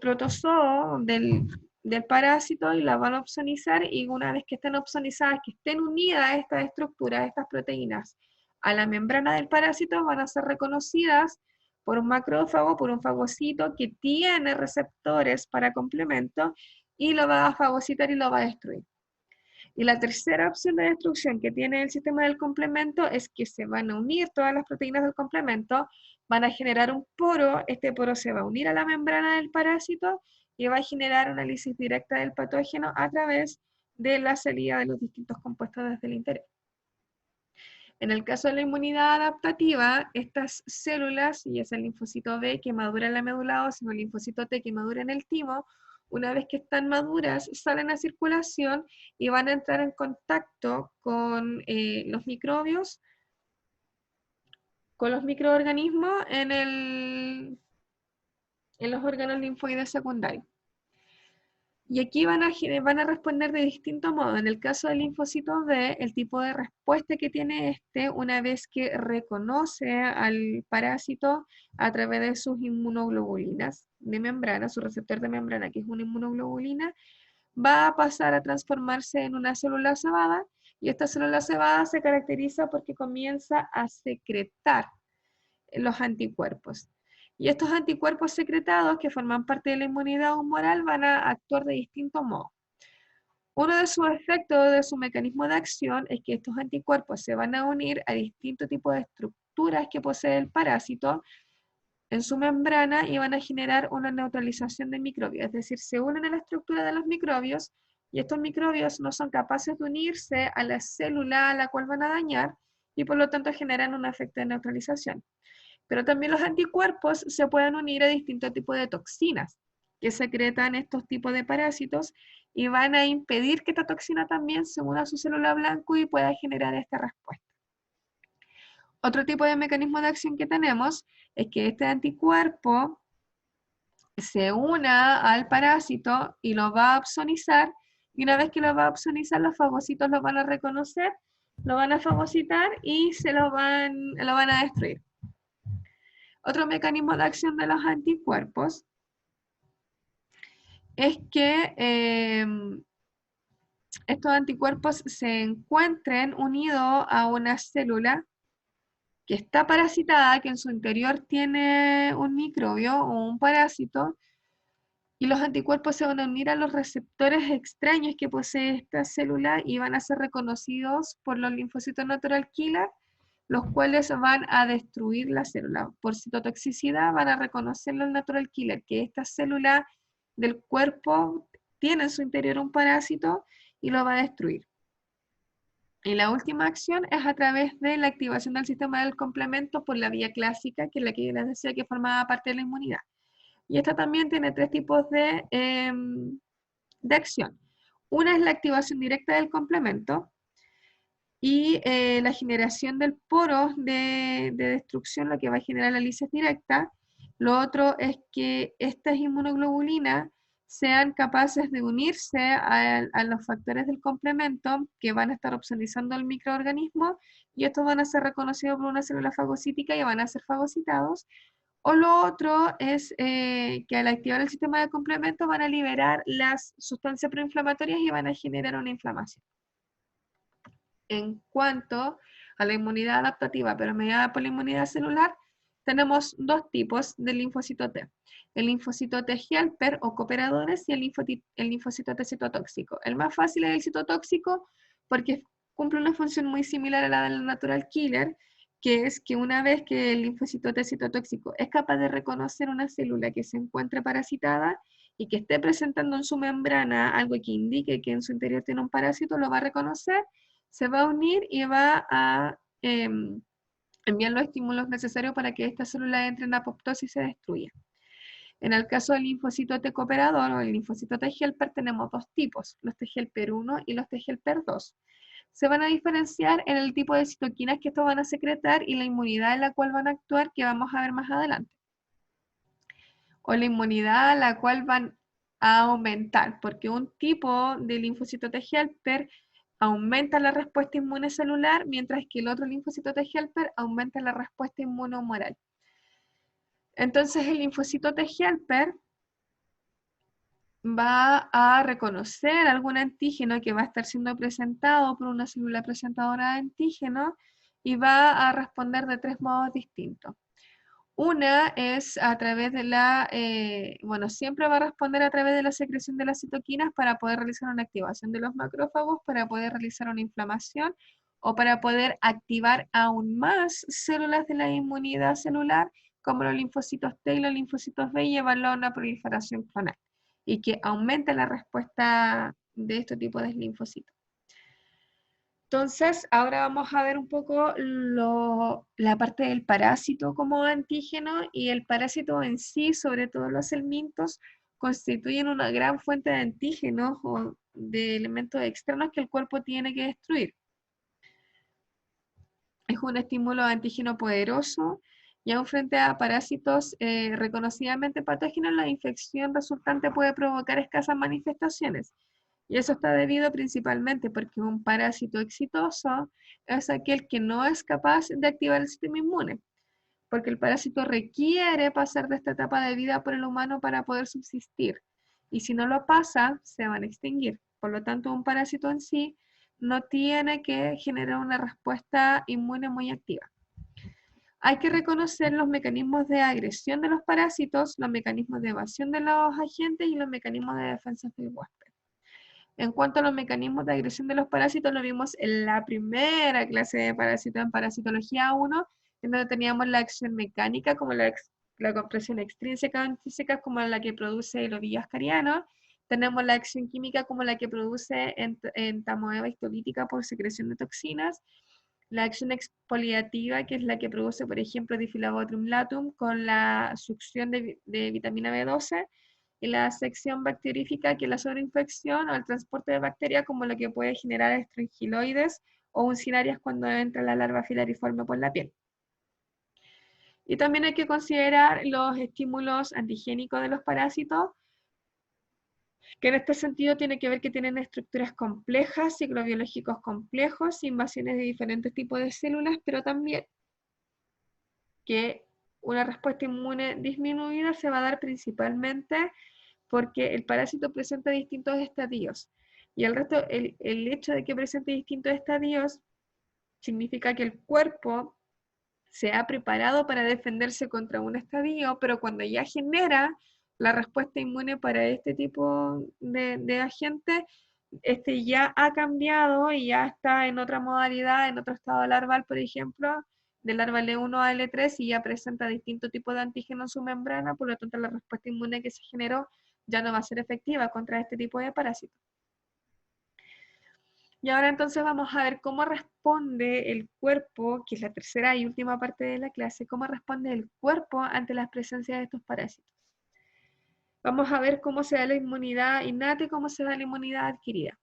protozoo, del parásito y la van a opsonizar, y una vez que estén opsonizadas, que estén unidas estas estructuras, estas proteínas, a la membrana del parásito, van a ser reconocidas por un macrófago, por un fagocito que tiene receptores para complemento y lo va a fagocitar y lo va a destruir. Y la tercera opción de destrucción que tiene el sistema del complemento es que se van a unir todas las proteínas del complemento, van a generar un poro, este poro se va a unir a la membrana del parásito y va a generar una lisis directa del patógeno a través de la salida de los distintos compuestos desde el interior. En el caso de la inmunidad adaptativa, estas células, y es el linfocito B que madura en la médula ósea, o el linfocito T que madura en el timo, una vez que están maduras, salen a circulación y van a entrar en contacto con los microbios, con los microorganismos en los órganos linfoides secundarios. Y aquí van a responder de distinto modo. En el caso del linfocito B, el tipo de respuesta que tiene este, una vez que reconoce al parásito a través de sus inmunoglobulinas de membrana, su receptor de membrana, que es una inmunoglobulina, va a pasar a transformarse en una célula cebada, y esta célula cebada se caracteriza porque comienza a secretar los anticuerpos. Y estos anticuerpos secretados, que forman parte de la inmunidad humoral, van a actuar de distinto modo. Uno de sus efectos, de su mecanismo de acción, es que estos anticuerpos se van a unir a distintos tipos de estructuras que posee el parásito en su membrana y van a generar una neutralización de microbios, es decir, se unen a la estructura de los microbios y estos microbios no son capaces de unirse a la célula a la cual van a dañar y por lo tanto generan un efecto de neutralización. Pero también los anticuerpos se pueden unir a distintos tipos de toxinas, que secretan estos tipos de parásitos y van a impedir que esta toxina también se una a su célula blanco y pueda generar esta respuesta. Otro tipo de mecanismo de acción que tenemos es que este anticuerpo se una al parásito y lo va a opsonizar, y una vez que lo va a opsonizar, los fagocitos lo van a reconocer, lo van a fagocitar y lo van a destruir. Otro mecanismo de acción de los anticuerpos es que estos anticuerpos se encuentren unidos a una célula que está parasitada, que en su interior tiene un microbio o un parásito, y los anticuerpos se van a unir a los receptores extraños que posee esta célula y van a ser reconocidos por los linfocitos natural killer, los cuales van a destruir la célula. Por citotoxicidad van a reconocerlo el natural killer, que esta célula del cuerpo tiene en su interior un parásito y lo va a destruir. Y la última acción es a través de la activación del sistema del complemento por la vía clásica, que es la que yo les decía que formaba parte de la inmunidad. Y esta también tiene tres tipos de acción. Una es la activación directa del complemento y la generación del poro de destrucción, lo que va a generar la lisis directa. Lo otro es que estas inmunoglobulinas sean capaces de unirse a los factores del complemento que van a estar opsonizando el microorganismo y estos van a ser reconocidos por una célula fagocítica y van a ser fagocitados. O lo otro es que al activar el sistema de complemento van a liberar las sustancias proinflamatorias y van a generar una inflamación. En cuanto a la inmunidad adaptativa, pero mediada por la inmunidad celular, tenemos dos tipos de linfocito T. El linfocito T helper o cooperadores y el linfocito T citotóxico. El más fácil es el citotóxico porque cumple una función muy similar a la del natural killer, que es que una vez que el linfocito T citotóxico es capaz de reconocer una célula que se encuentre parasitada y que esté presentando en su membrana algo que indique que en su interior tiene un parásito, lo va a reconocer, se va a unir y va a enviar los estímulos necesarios para que esta célula entre en apoptosis y se destruya. En el caso del linfocito T cooperador o el linfocito T helper tenemos dos tipos, los T helper 1 y los T helper 2. Se van a diferenciar en el tipo de citoquinas que estos van a secretar y la inmunidad en la cual van a actuar, que vamos a ver más adelante. O la inmunidad a la cual van a aumentar, porque un tipo de linfocito T helper aumenta la respuesta inmune celular, mientras que el otro linfocito T helper aumenta la respuesta inmunohumoral. Entonces el linfocito T helper va a reconocer algún antígeno que va a estar siendo presentado por una célula presentadora de antígeno y va a responder de tres modos distintos. Una es a través de siempre va a responder a través de la secreción de las citoquinas para poder realizar una activación de los macrófagos, para poder realizar una inflamación o para poder activar aún más células de la inmunidad celular, como los linfocitos T y los linfocitos B, y llevarlo a una proliferación clonal y que aumente la respuesta de este tipo de linfocitos. Entonces, ahora vamos a ver un poco la parte del parásito como antígeno, y el parásito en sí, sobre todo los helmintos, constituyen una gran fuente de antígenos o de elementos externos que el cuerpo tiene que destruir. Es un estímulo antígeno poderoso y aún frente a parásitos reconocidamente patógenos, la infección resultante puede provocar escasas manifestaciones. Y eso está debido principalmente porque un parásito exitoso es aquel que no es capaz de activar el sistema inmune, porque el parásito requiere pasar de esta etapa de vida por el humano para poder subsistir. Y si no lo pasa, se van a extinguir. Por lo tanto, un parásito en sí no tiene que generar una respuesta inmune muy activa. Hay que reconocer los mecanismos de agresión de los parásitos, los mecanismos de evasión de los agentes y los mecanismos de defensa del huésped. En cuanto a los mecanismos de agresión de los parásitos, lo vimos en la primera clase de parásitos en Parasitología 1, en donde teníamos la acción mecánica, como la compresión extrínseca o intrínseca, como la que produce el ovillo ascariano. Tenemos la acción química, como la que produce entamoeba histolítica por secreción de toxinas. La acción exfoliativa, que es la que produce, por ejemplo, Diffidobacterium latum con la succión de vitamina B12. la sección bacteriófica, que es la sobreinfección o el transporte de bacteria, como lo que puede generar estrongiloides o uncinarias cuando entra la larva filariforme por la piel. Y también hay que considerar los estímulos antigénicos de los parásitos, que en este sentido tiene que ver que tienen estructuras complejas, ciclos biológicos complejos, invasiones de diferentes tipos de células, pero también que una respuesta inmune disminuida se va a dar principalmente porque el parásito presenta distintos estadios. Y el hecho de que presente distintos estadios significa que el cuerpo se ha preparado para defenderse contra un estadio, pero cuando ya genera la respuesta inmune para este tipo de agente, este ya ha cambiado y ya está en otra modalidad, en otro estado larval, por ejemplo, de larva L1 a L3 y ya presenta distinto tipo de antígeno en su membrana, por lo tanto la respuesta inmune que se generó ya no va a ser efectiva contra este tipo de parásitos. Y ahora entonces vamos a ver cómo responde el cuerpo, que es la tercera y última parte de la clase, cómo responde el cuerpo ante la presencia de estos parásitos. Vamos a ver cómo se da la inmunidad innata y cómo se da la inmunidad adquirida.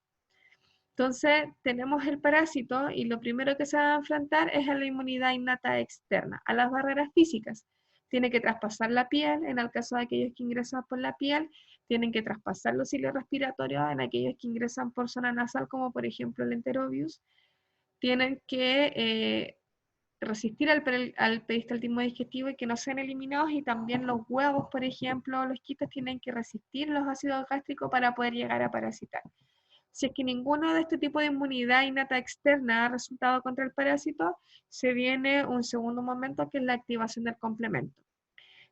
Entonces, tenemos el parásito y lo primero que se va a enfrentar es a la inmunidad innata externa, a las barreras físicas. Tiene que traspasar la piel, en el caso de aquellos que ingresan por la piel, tienen que traspasar los hilos respiratorios en aquellos que ingresan por zona nasal, como por ejemplo el enterovirus. Tienen que resistir al peristaltismo digestivo y que no sean eliminados, y también los huevos, por ejemplo, los quitos tienen que resistir los ácidos gástricos para poder llegar a parasitar. Si es que ninguno de este tipo de inmunidad innata externa ha resultado contra el parásito, se viene un segundo momento que es la activación del complemento.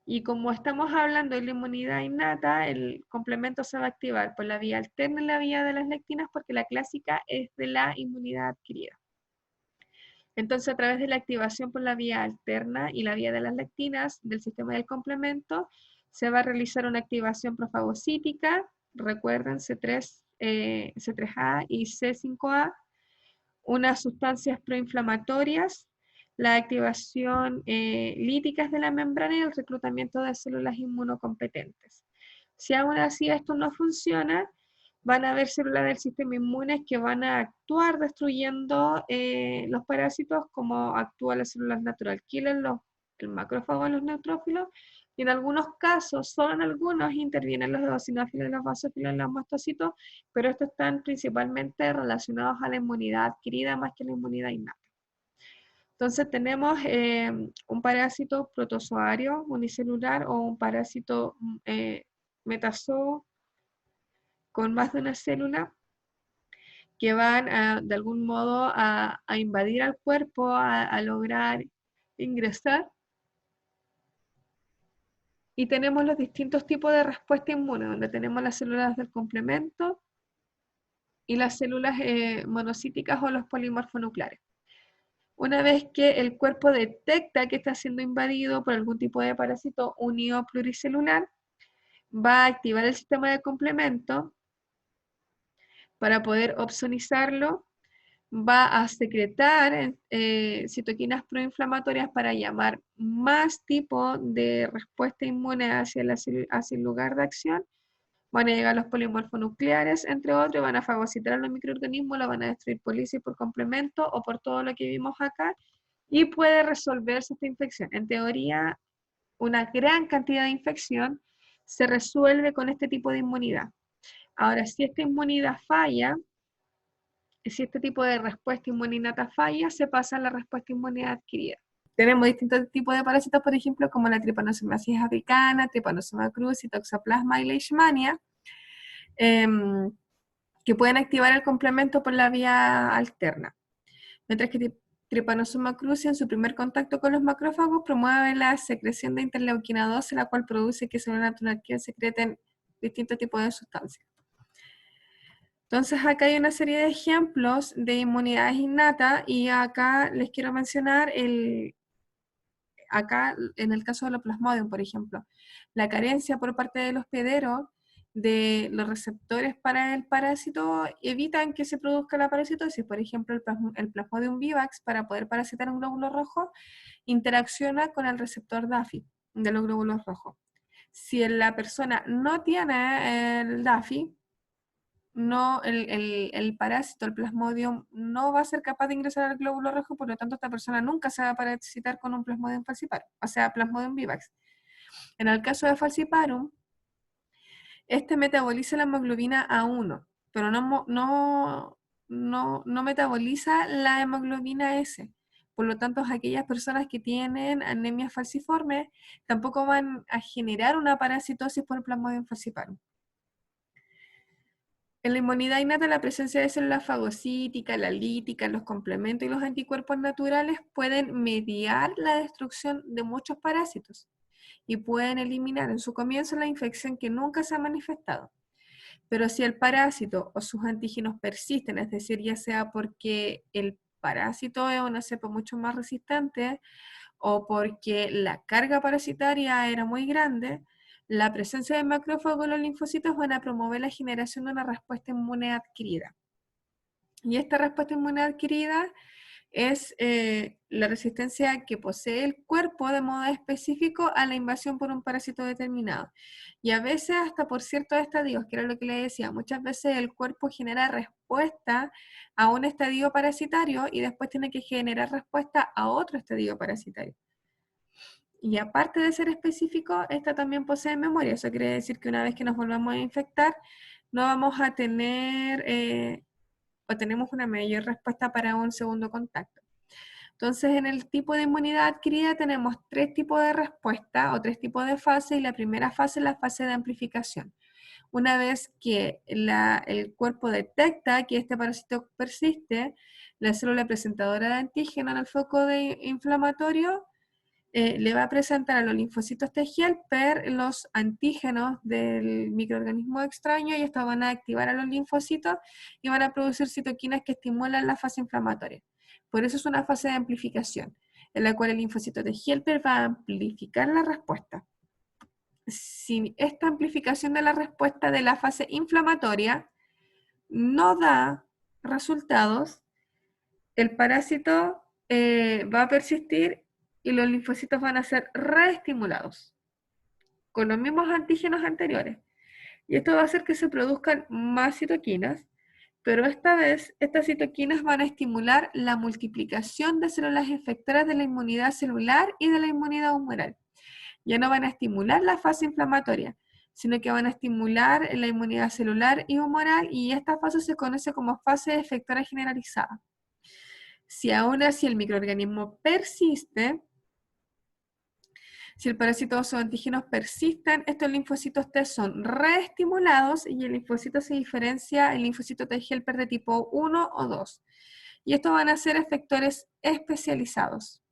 Y como estamos hablando de la inmunidad innata, el complemento se va a activar por la vía alterna y la vía de las lectinas, porque la clásica es de la inmunidad adquirida. Entonces, a través de la activación por la vía alterna y la vía de las lectinas del sistema del complemento, se va a realizar una activación profagocítica, recuerden C3A y C5A, unas sustancias proinflamatorias, la activación líticas de la membrana y el reclutamiento de células inmunocompetentes. Si aún así esto no funciona, van a haber células del sistema inmune que van a actuar destruyendo los parásitos, como actúan las células natural killer, el macrófago, los neutrófilos, y en algunos casos, solo en algunos, intervienen los eosinófilos, los basófilos y los mastocitos, pero estos están principalmente relacionados a la inmunidad adquirida más que a la inmunidad innata. Entonces tenemos un parásito protozoario unicelular o un parásito metazoo con más de una célula que van de algún modo a invadir al cuerpo, a lograr ingresar. Y tenemos los distintos tipos de respuesta inmune, donde tenemos las células del complemento y las células monocíticas o los polimorfonucleares. Una vez que el cuerpo detecta que está siendo invadido por algún tipo de parásito unido pluricelular, va a activar el sistema de complemento para poder opsonizarlo, va a secretar citoquinas proinflamatorias para llamar más tipo de respuesta inmune hacia el lugar de acción. Van a llegar los polimorfonucleares, entre otros, van a fagocitar a los microorganismos, la van a destruir por lisis, por complemento o por todo lo que vimos acá, y puede resolverse esta infección. En teoría, una gran cantidad de infección se resuelve con este tipo de inmunidad. Ahora, si esta inmunidad falla, si este tipo de respuesta inmune innata falla, se pasa a la respuesta inmune adquirida. Tenemos distintos tipos de parásitos, por ejemplo, como la Trypanosomiasis africana, Trypanosoma cruzi, Toxoplasma y Leishmania, que pueden activar el complemento por la vía alterna. Mientras que Trypanosoma cruzi, en su primer contacto con los macrófagos, promueve la secreción de interleuquina 12, la cual produce que células naturales que secreten distintos tipos de sustancias. Entonces acá hay una serie de ejemplos de inmunidades innatas, y acá les quiero mencionar acá en el caso de los Plasmodium, por ejemplo, la carencia por parte del hospedero de los receptores para el parásito evitan que se produzca la parasitosis. Por ejemplo, el Plasmodium vivax, para poder parasitar un glóbulo rojo, interacciona con el receptor DAFI de los glóbulos rojos. Si la persona no tiene el DAFI, no, el parásito, el plasmodium, no va a ser capaz de ingresar al glóbulo rojo, por lo tanto esta persona nunca se va a parasitar con un plasmodium falciparum, o sea, plasmodium vivax. En el caso de falciparum, este metaboliza la hemoglobina A1, pero no metaboliza la hemoglobina S. Por lo tanto, aquellas personas que tienen anemia falciforme tampoco van a generar una parasitosis por el plasmodium falciparum. En la inmunidad innata, la presencia de células fagocíticas, la lítica, los complementos y los anticuerpos naturales pueden mediar la destrucción de muchos parásitos y pueden eliminar en su comienzo la infección que nunca se ha manifestado. Pero si el parásito o sus antígenos persisten, es decir, ya sea porque el parásito es una cepa mucho más resistente o porque la carga parasitaria era muy grande, la presencia de macrófagos en los linfocitos van a promover la generación de una respuesta inmune adquirida. Y esta respuesta inmune adquirida es la resistencia que posee el cuerpo de modo específico a la invasión por un parásito determinado. Y a veces hasta por ciertos estadios, que era lo que le decía, muchas veces el cuerpo genera respuesta a un estadio parasitario y después tiene que generar respuesta a otro estadio parasitario. Y aparte de ser específico, esta también posee memoria. Eso quiere decir que una vez que nos volvamos a infectar, no vamos a tener o tenemos una mayor respuesta para un segundo contacto. Entonces, en el tipo de inmunidad adquirida tenemos 3 tipos de respuesta o 3 tipos de fase, y la primera fase es la fase de amplificación. Una vez que el cuerpo detecta que este parásito persiste, la célula presentadora de antígeno en el foco inflamatorio le va a presentar a los linfocitos T helper los antígenos del microorganismo extraño, y estos van a activar a los linfocitos y van a producir citoquinas que estimulan la fase inflamatoria. Por eso es una fase de amplificación, en la cual el linfocito T helper va a amplificar la respuesta. Si esta amplificación de la respuesta de la fase inflamatoria no da resultados, el parásito va a persistir y los linfocitos van a ser reestimulados con los mismos antígenos anteriores. Y esto va a hacer que se produzcan más citoquinas, pero esta vez estas citoquinas van a estimular la multiplicación de células efectoras de la inmunidad celular y de la inmunidad humoral. Ya no van a estimular la fase inflamatoria, sino que van a estimular la inmunidad celular y humoral, y esta fase se conoce como fase efectora generalizada. Si aún así el microorganismo persiste, si el parásito o sus antígenos persisten, estos linfocitos T son reestimulados y el linfocito se diferencia el linfocito T helper de tipo 1 o 2. Y estos van a ser efectores especializados.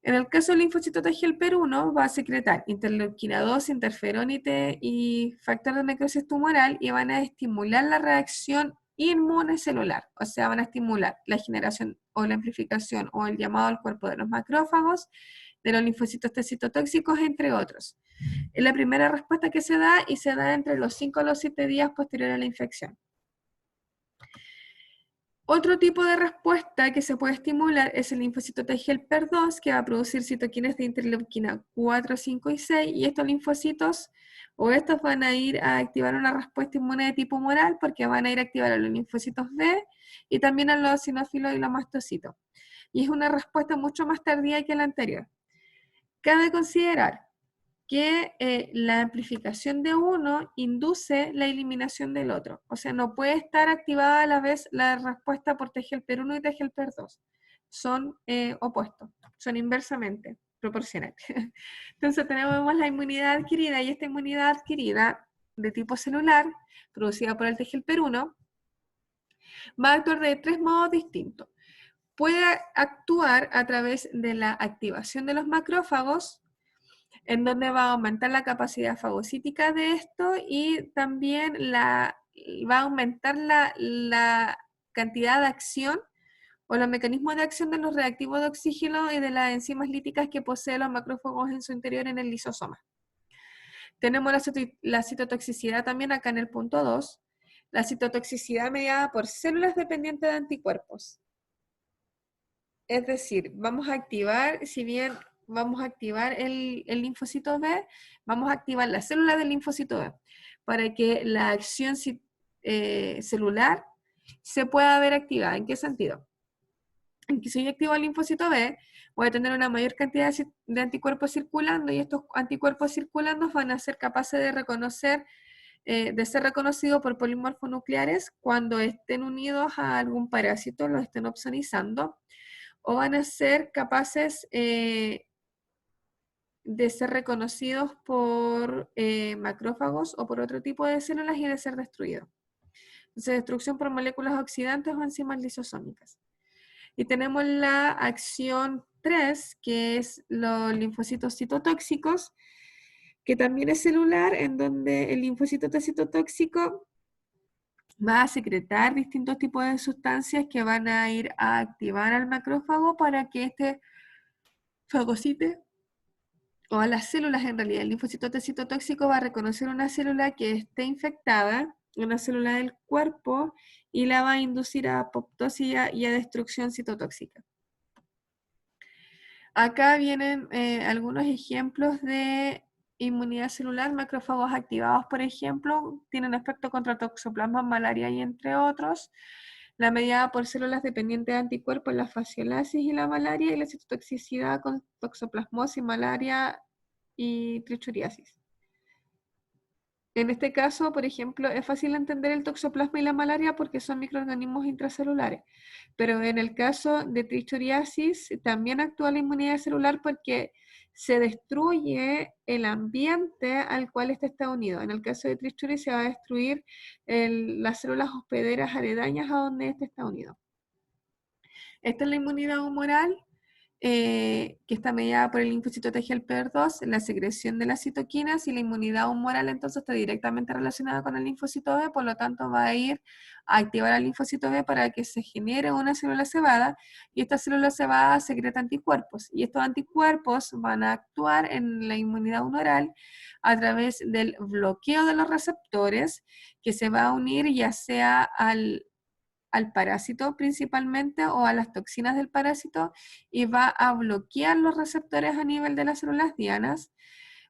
En el caso del linfocito T helper 1, va a secretar interleuquina 2, interferón y factor de necrosis tumoral, y van a estimular la reacción inmune celular, o sea, van a estimular la generación o la amplificación o el llamado al cuerpo de los macrófagos, de los linfocitos T citotóxicos, entre otros. Es la primera respuesta que se da, y se da entre los 5 a los 7 días posterior a la infección. Otro tipo de respuesta que se puede estimular es el linfocito T helper 2, que va a producir citoquinas de interleuquina 4, 5 y 6, y estos linfocitos o estos van a ir a activar una respuesta inmune de tipo humoral, porque van a ir a activar a los linfocitos B y también a los eosinófilos y los mastocitos. Y es una respuesta mucho más tardía que la anterior. Cabe considerar que la amplificación de uno induce la eliminación del otro. O sea, no puede estar activada a la vez la respuesta por T helper 1 y T helper 2. Son opuestos, son inversamente proporcionales. Entonces tenemos la inmunidad adquirida, y esta inmunidad adquirida de tipo celular, producida por el T helper 1, va a actuar de 3 modos distintos. Puede actuar a través de la activación de los macrófagos, en donde va a aumentar la capacidad fagocítica de esto, y también va a aumentar la cantidad de acción o los mecanismos de acción de los reactivos de oxígeno y de las enzimas líticas que poseen los macrófagos en su interior en el lisosoma. Tenemos la citotoxicidad también acá en el punto 2, la citotoxicidad mediada por células dependientes de anticuerpos. Es decir, vamos a activar, si bien vamos a activar el linfocito B, vamos a activar la célula del linfocito B para que la acción celular se pueda ver activada. ¿En qué sentido? En que si yo activo el linfocito B, voy a tener una mayor cantidad de anticuerpos circulando y estos anticuerpos circulando van a ser capaces de reconocer, de ser reconocidos por polimorfos nucleares cuando estén unidos a algún parásito, lo estén opsonizando, o van a ser capaces de ser reconocidos por macrófagos o por otro tipo de células y de ser destruidos. Entonces, destrucción por moléculas oxidantes o enzimas lisosómicas. Y tenemos la acción 3, que es los linfocitos citotóxicos, que también es celular, en donde el linfocito citotóxico va a secretar distintos tipos de sustancias que van a ir a activar al macrófago para que este fagocite, o a las células en realidad. El linfocito citotóxico va a reconocer una célula que esté infectada, una célula del cuerpo, y la va a inducir a apoptosis y a destrucción citotóxica. Acá vienen algunos ejemplos de inmunidad celular, macrófagos activados, por ejemplo, tienen efecto contra toxoplasma, malaria y entre otros. La mediada por células dependientes de anticuerpos, la fasciolasis y la malaria, y la citotoxicidad con toxoplasmosis, malaria y trichuriasis. En este caso, por ejemplo, es fácil entender el toxoplasma y la malaria porque son microorganismos intracelulares, pero en el caso de trichuriasis también actúa la inmunidad celular porque se destruye el ambiente al cual este está unido. En el caso de trichuriasis se va a destruir las células hospederas aledañas a donde este está unido. Esta es la inmunidad humoral, que está mediada por el linfocito T helper 2, la secreción de las citoquinas, y la inmunidad humoral entonces está directamente relacionada con el linfocito B, por lo tanto va a ir a activar al linfocito B para que se genere una célula cebada, y esta célula cebada secreta anticuerpos, y estos anticuerpos van a actuar en la inmunidad humoral a través del bloqueo de los receptores, que se va a unir ya sea al parásito principalmente o a las toxinas del parásito, y va a bloquear los receptores a nivel de las células dianas,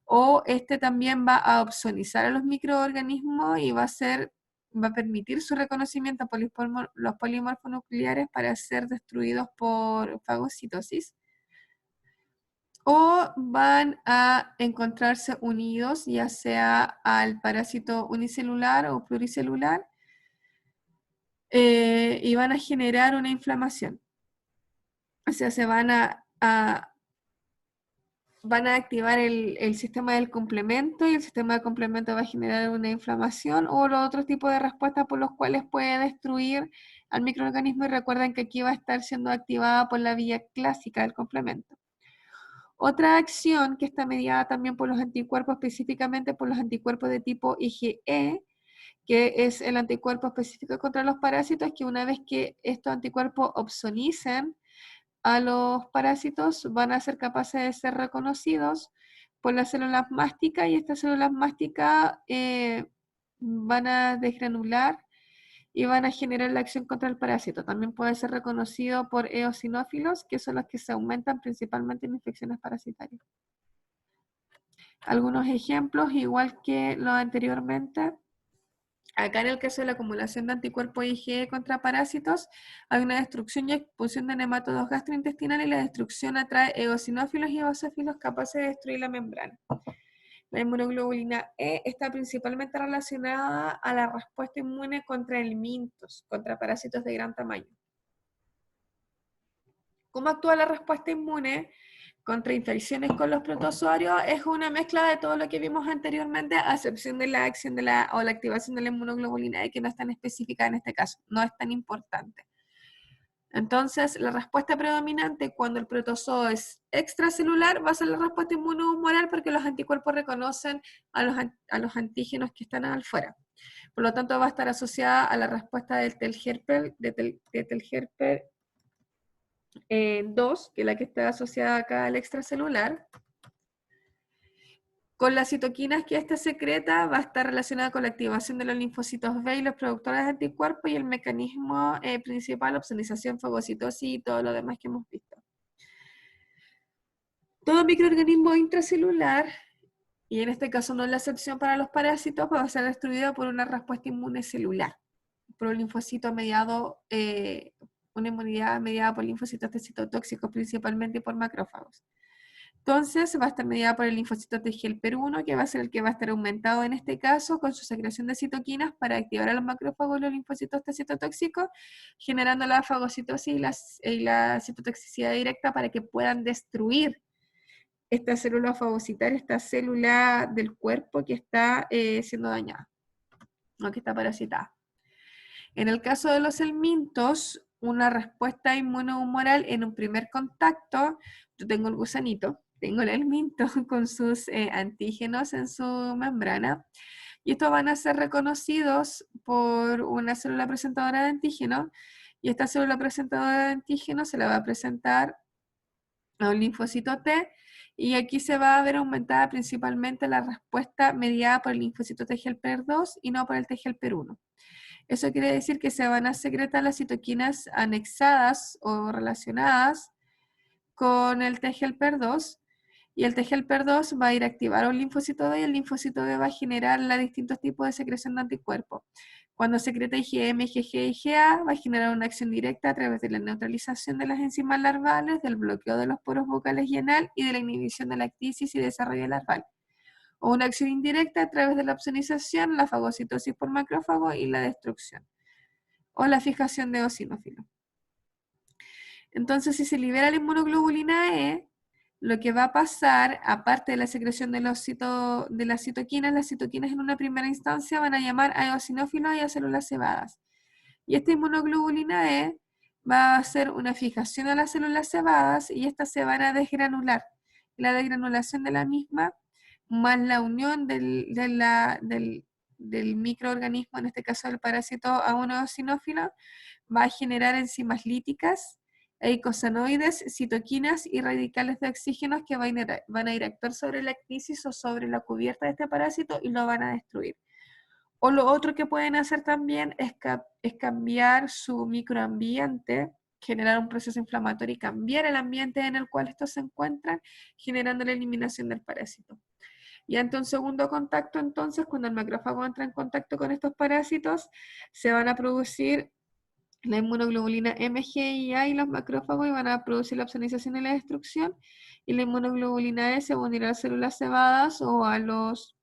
o este también va a opsonizar a los microorganismos y va a permitir su reconocimiento por los polimorfos nucleares para ser destruidos por fagocitosis, o van a encontrarse unidos ya sea al parásito unicelular o pluricelular, y van a generar una inflamación. O sea, van a activar el sistema del complemento, y el sistema del complemento va a generar una inflamación o los otros tipos de respuestas por los cuales puede destruir al microorganismo, y recuerden que aquí va a estar siendo activada por la vía clásica del complemento. Otra acción que está mediada también por los anticuerpos, específicamente por los anticuerpos de tipo IgE, que es el anticuerpo específico contra los parásitos, que una vez que estos anticuerpos opsonicen a los parásitos, van a ser capaces de ser reconocidos por las células másticas, y estas células másticas van a desgranular y van a generar la acción contra el parásito. También puede ser reconocido por eosinófilos, que son los que se aumentan principalmente en infecciones parasitarias. Algunos ejemplos, igual que lo anteriormente. Acá en el caso de la acumulación de anticuerpos IgE contra parásitos, hay una destrucción y expulsión de nematodos gastrointestinales, y la destrucción atrae eosinófilos y basófilos capaces de destruir la membrana. La inmunoglobulina E está principalmente relacionada a la respuesta inmune contra helmintos, contra parásitos de gran tamaño. ¿Cómo actúa la respuesta inmune contra infecciones con los protozoarios? Es una mezcla de todo lo que vimos anteriormente, a excepción de la acción o la activación de la inmunoglobulina E, que no es tan específica en este caso, no es tan importante. Entonces, la respuesta predominante cuando el protozoo es extracelular va a ser la respuesta inmunohumoral, porque los anticuerpos reconocen a los antígenos que están afuera. Por lo tanto, va a estar asociada a la respuesta del Telhelper 2, que es la que está asociada acá al extracelular. Con las citoquinas que esta secreta, va a estar relacionada con la activación de los linfocitos B y los productores de anticuerpos, y el mecanismo principal, opsonización, fagocitosis y todo lo demás que hemos visto. Todo microorganismo intracelular, y en este caso no es la excepción para los parásitos, va a ser destruido por una respuesta inmune celular, por un linfocito mediado, una inmunidad mediada por linfocitos T citotóxicos, principalmente por macrófagos. Entonces va a estar mediada por el linfocito T helper 1, que va a ser el que va a estar aumentado en este caso con su secreción de citoquinas para activar a los macrófagos y los linfocitos T citotóxicos, generando la fagocitosis y la citotoxicidad directa para que puedan destruir esta célula fagocitaria, esta célula del cuerpo que está siendo dañada o que está parasitada. En el caso de los helmintos, una respuesta inmunohumoral en un primer contacto, yo tengo el gusanito, tengo el helminto con sus antígenos en su membrana, y estos van a ser reconocidos por una célula presentadora de antígeno, y esta célula presentadora de antígeno se la va a presentar a un linfocito T, y aquí se va a ver aumentada principalmente la respuesta mediada por el linfocito T helper 2 y no por el T helper 1. Eso quiere decir que se van a secretar las citoquinas anexadas o relacionadas con el T helper 2, y el T helper 2 va a ir a activar a un linfocito B, y el linfocito B va a generar los distintos tipos de secreción de anticuerpos. Cuando secreta IgM, IgG y IgA, va a generar una acción directa a través de la neutralización de las enzimas larvales, del bloqueo de los poros bucales y anal y de la inhibición de la actisis y desarrollo larval. O una acción indirecta a través de la opsonización, la fagocitosis por macrófago y la destrucción. O la fijación de eosinófilos. Entonces, si se libera la inmunoglobulina E, lo que va a pasar, aparte de la secreción de las citoquinas en una primera instancia van a llamar a eosinófilos y a células cebadas. Y esta inmunoglobulina E va a hacer una fijación a las células cebadas y estas se van a desgranular. La desgranulación de la misma, más la unión del microorganismo, en este caso del parásito, a un eosinófilo, va a generar enzimas líticas, eicosanoides, citoquinas y radicales de oxígeno que van a ir a actuar sobre la actisis o sobre la cubierta de este parásito y lo van a destruir. O lo otro que pueden hacer también es cambiar su microambiente, generar un proceso inflamatorio y cambiar el ambiente en el cual estos se encuentran, generando la eliminación del parásito. Y ante un segundo contacto, entonces, cuando el macrófago entra en contacto con estos parásitos, se van a producir la inmunoglobulina MGIA y los macrófagos y van a producir la opsonización y la destrucción, y la inmunoglobulina E se va a unir a las células cebadas o a los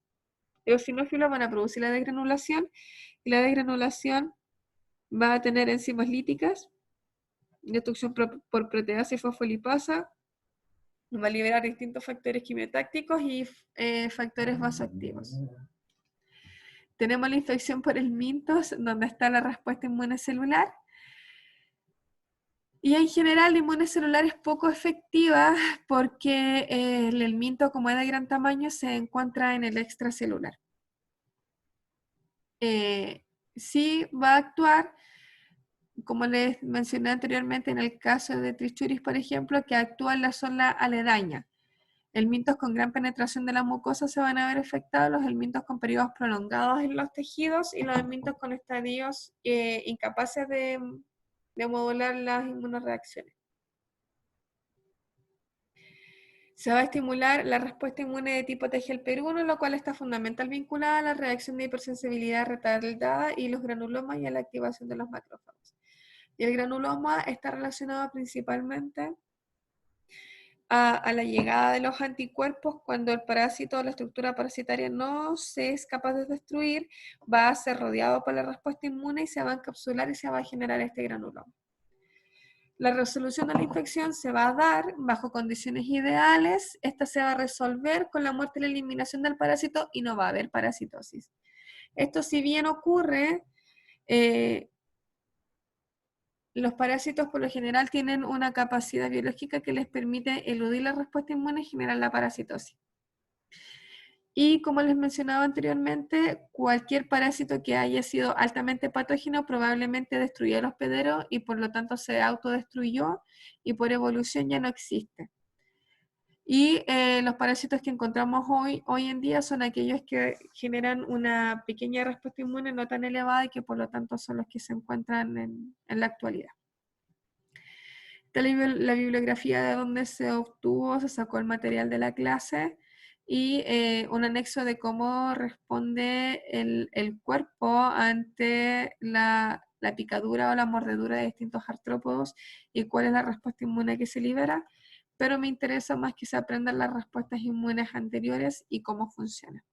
eosinófilos, van a producir la desgranulación, y la desgranulación va a tener enzimas líticas, destrucción por proteasa y fosfolipasa, va a liberar distintos factores quimiotácticos y factores vasoactivos. Tenemos la infección por el mintos, donde está la respuesta inmune celular. Y en general la inmune celular es poco efectiva porque el minto, como es de gran tamaño, se encuentra en el extracelular. Sí va a actuar, como les mencioné anteriormente, en el caso de Trichuris, por ejemplo, que actúa en la zona aledaña. Helmintos con gran penetración de la mucosa se van a ver afectados, los helmintos con periodos prolongados en los tejidos y los helmintos con estadios incapaces de modular las inmunoreacciones. Se va a estimular la respuesta inmune de tipo T helper 1, lo cual está fundamental vinculada a la reacción de hipersensibilidad retardada y los granulomas y a la activación de los macrófagos. Y el granuloma está relacionado principalmente a la llegada de los anticuerpos cuando el parásito o la estructura parasitaria no se es capaz de destruir, va a ser rodeado por la respuesta inmune y se va a encapsular y se va a generar este granuloma. La resolución de la infección se va a dar bajo condiciones ideales. Esta se va a resolver con la muerte y la eliminación del parásito y no va a haber parasitosis. Esto, si bien ocurre, los parásitos por lo general tienen una capacidad biológica que les permite eludir la respuesta inmune y generar la parasitosis. Y como les mencionaba anteriormente, cualquier parásito que haya sido altamente patógeno probablemente destruyó el hospedero y por lo tanto se autodestruyó y por evolución ya no existe. Y los parásitos que encontramos hoy en día son aquellos que generan una pequeña respuesta inmune no tan elevada y que por lo tanto son los que se encuentran en la actualidad. Está la bibliografía de donde se obtuvo, se sacó el material de la clase y un anexo de cómo responde el cuerpo ante la picadura o la mordedura de distintos artrópodos y cuál es la respuesta inmune que se libera, pero me interesa más que se aprendan las respuestas inmunes anteriores y cómo funcionan.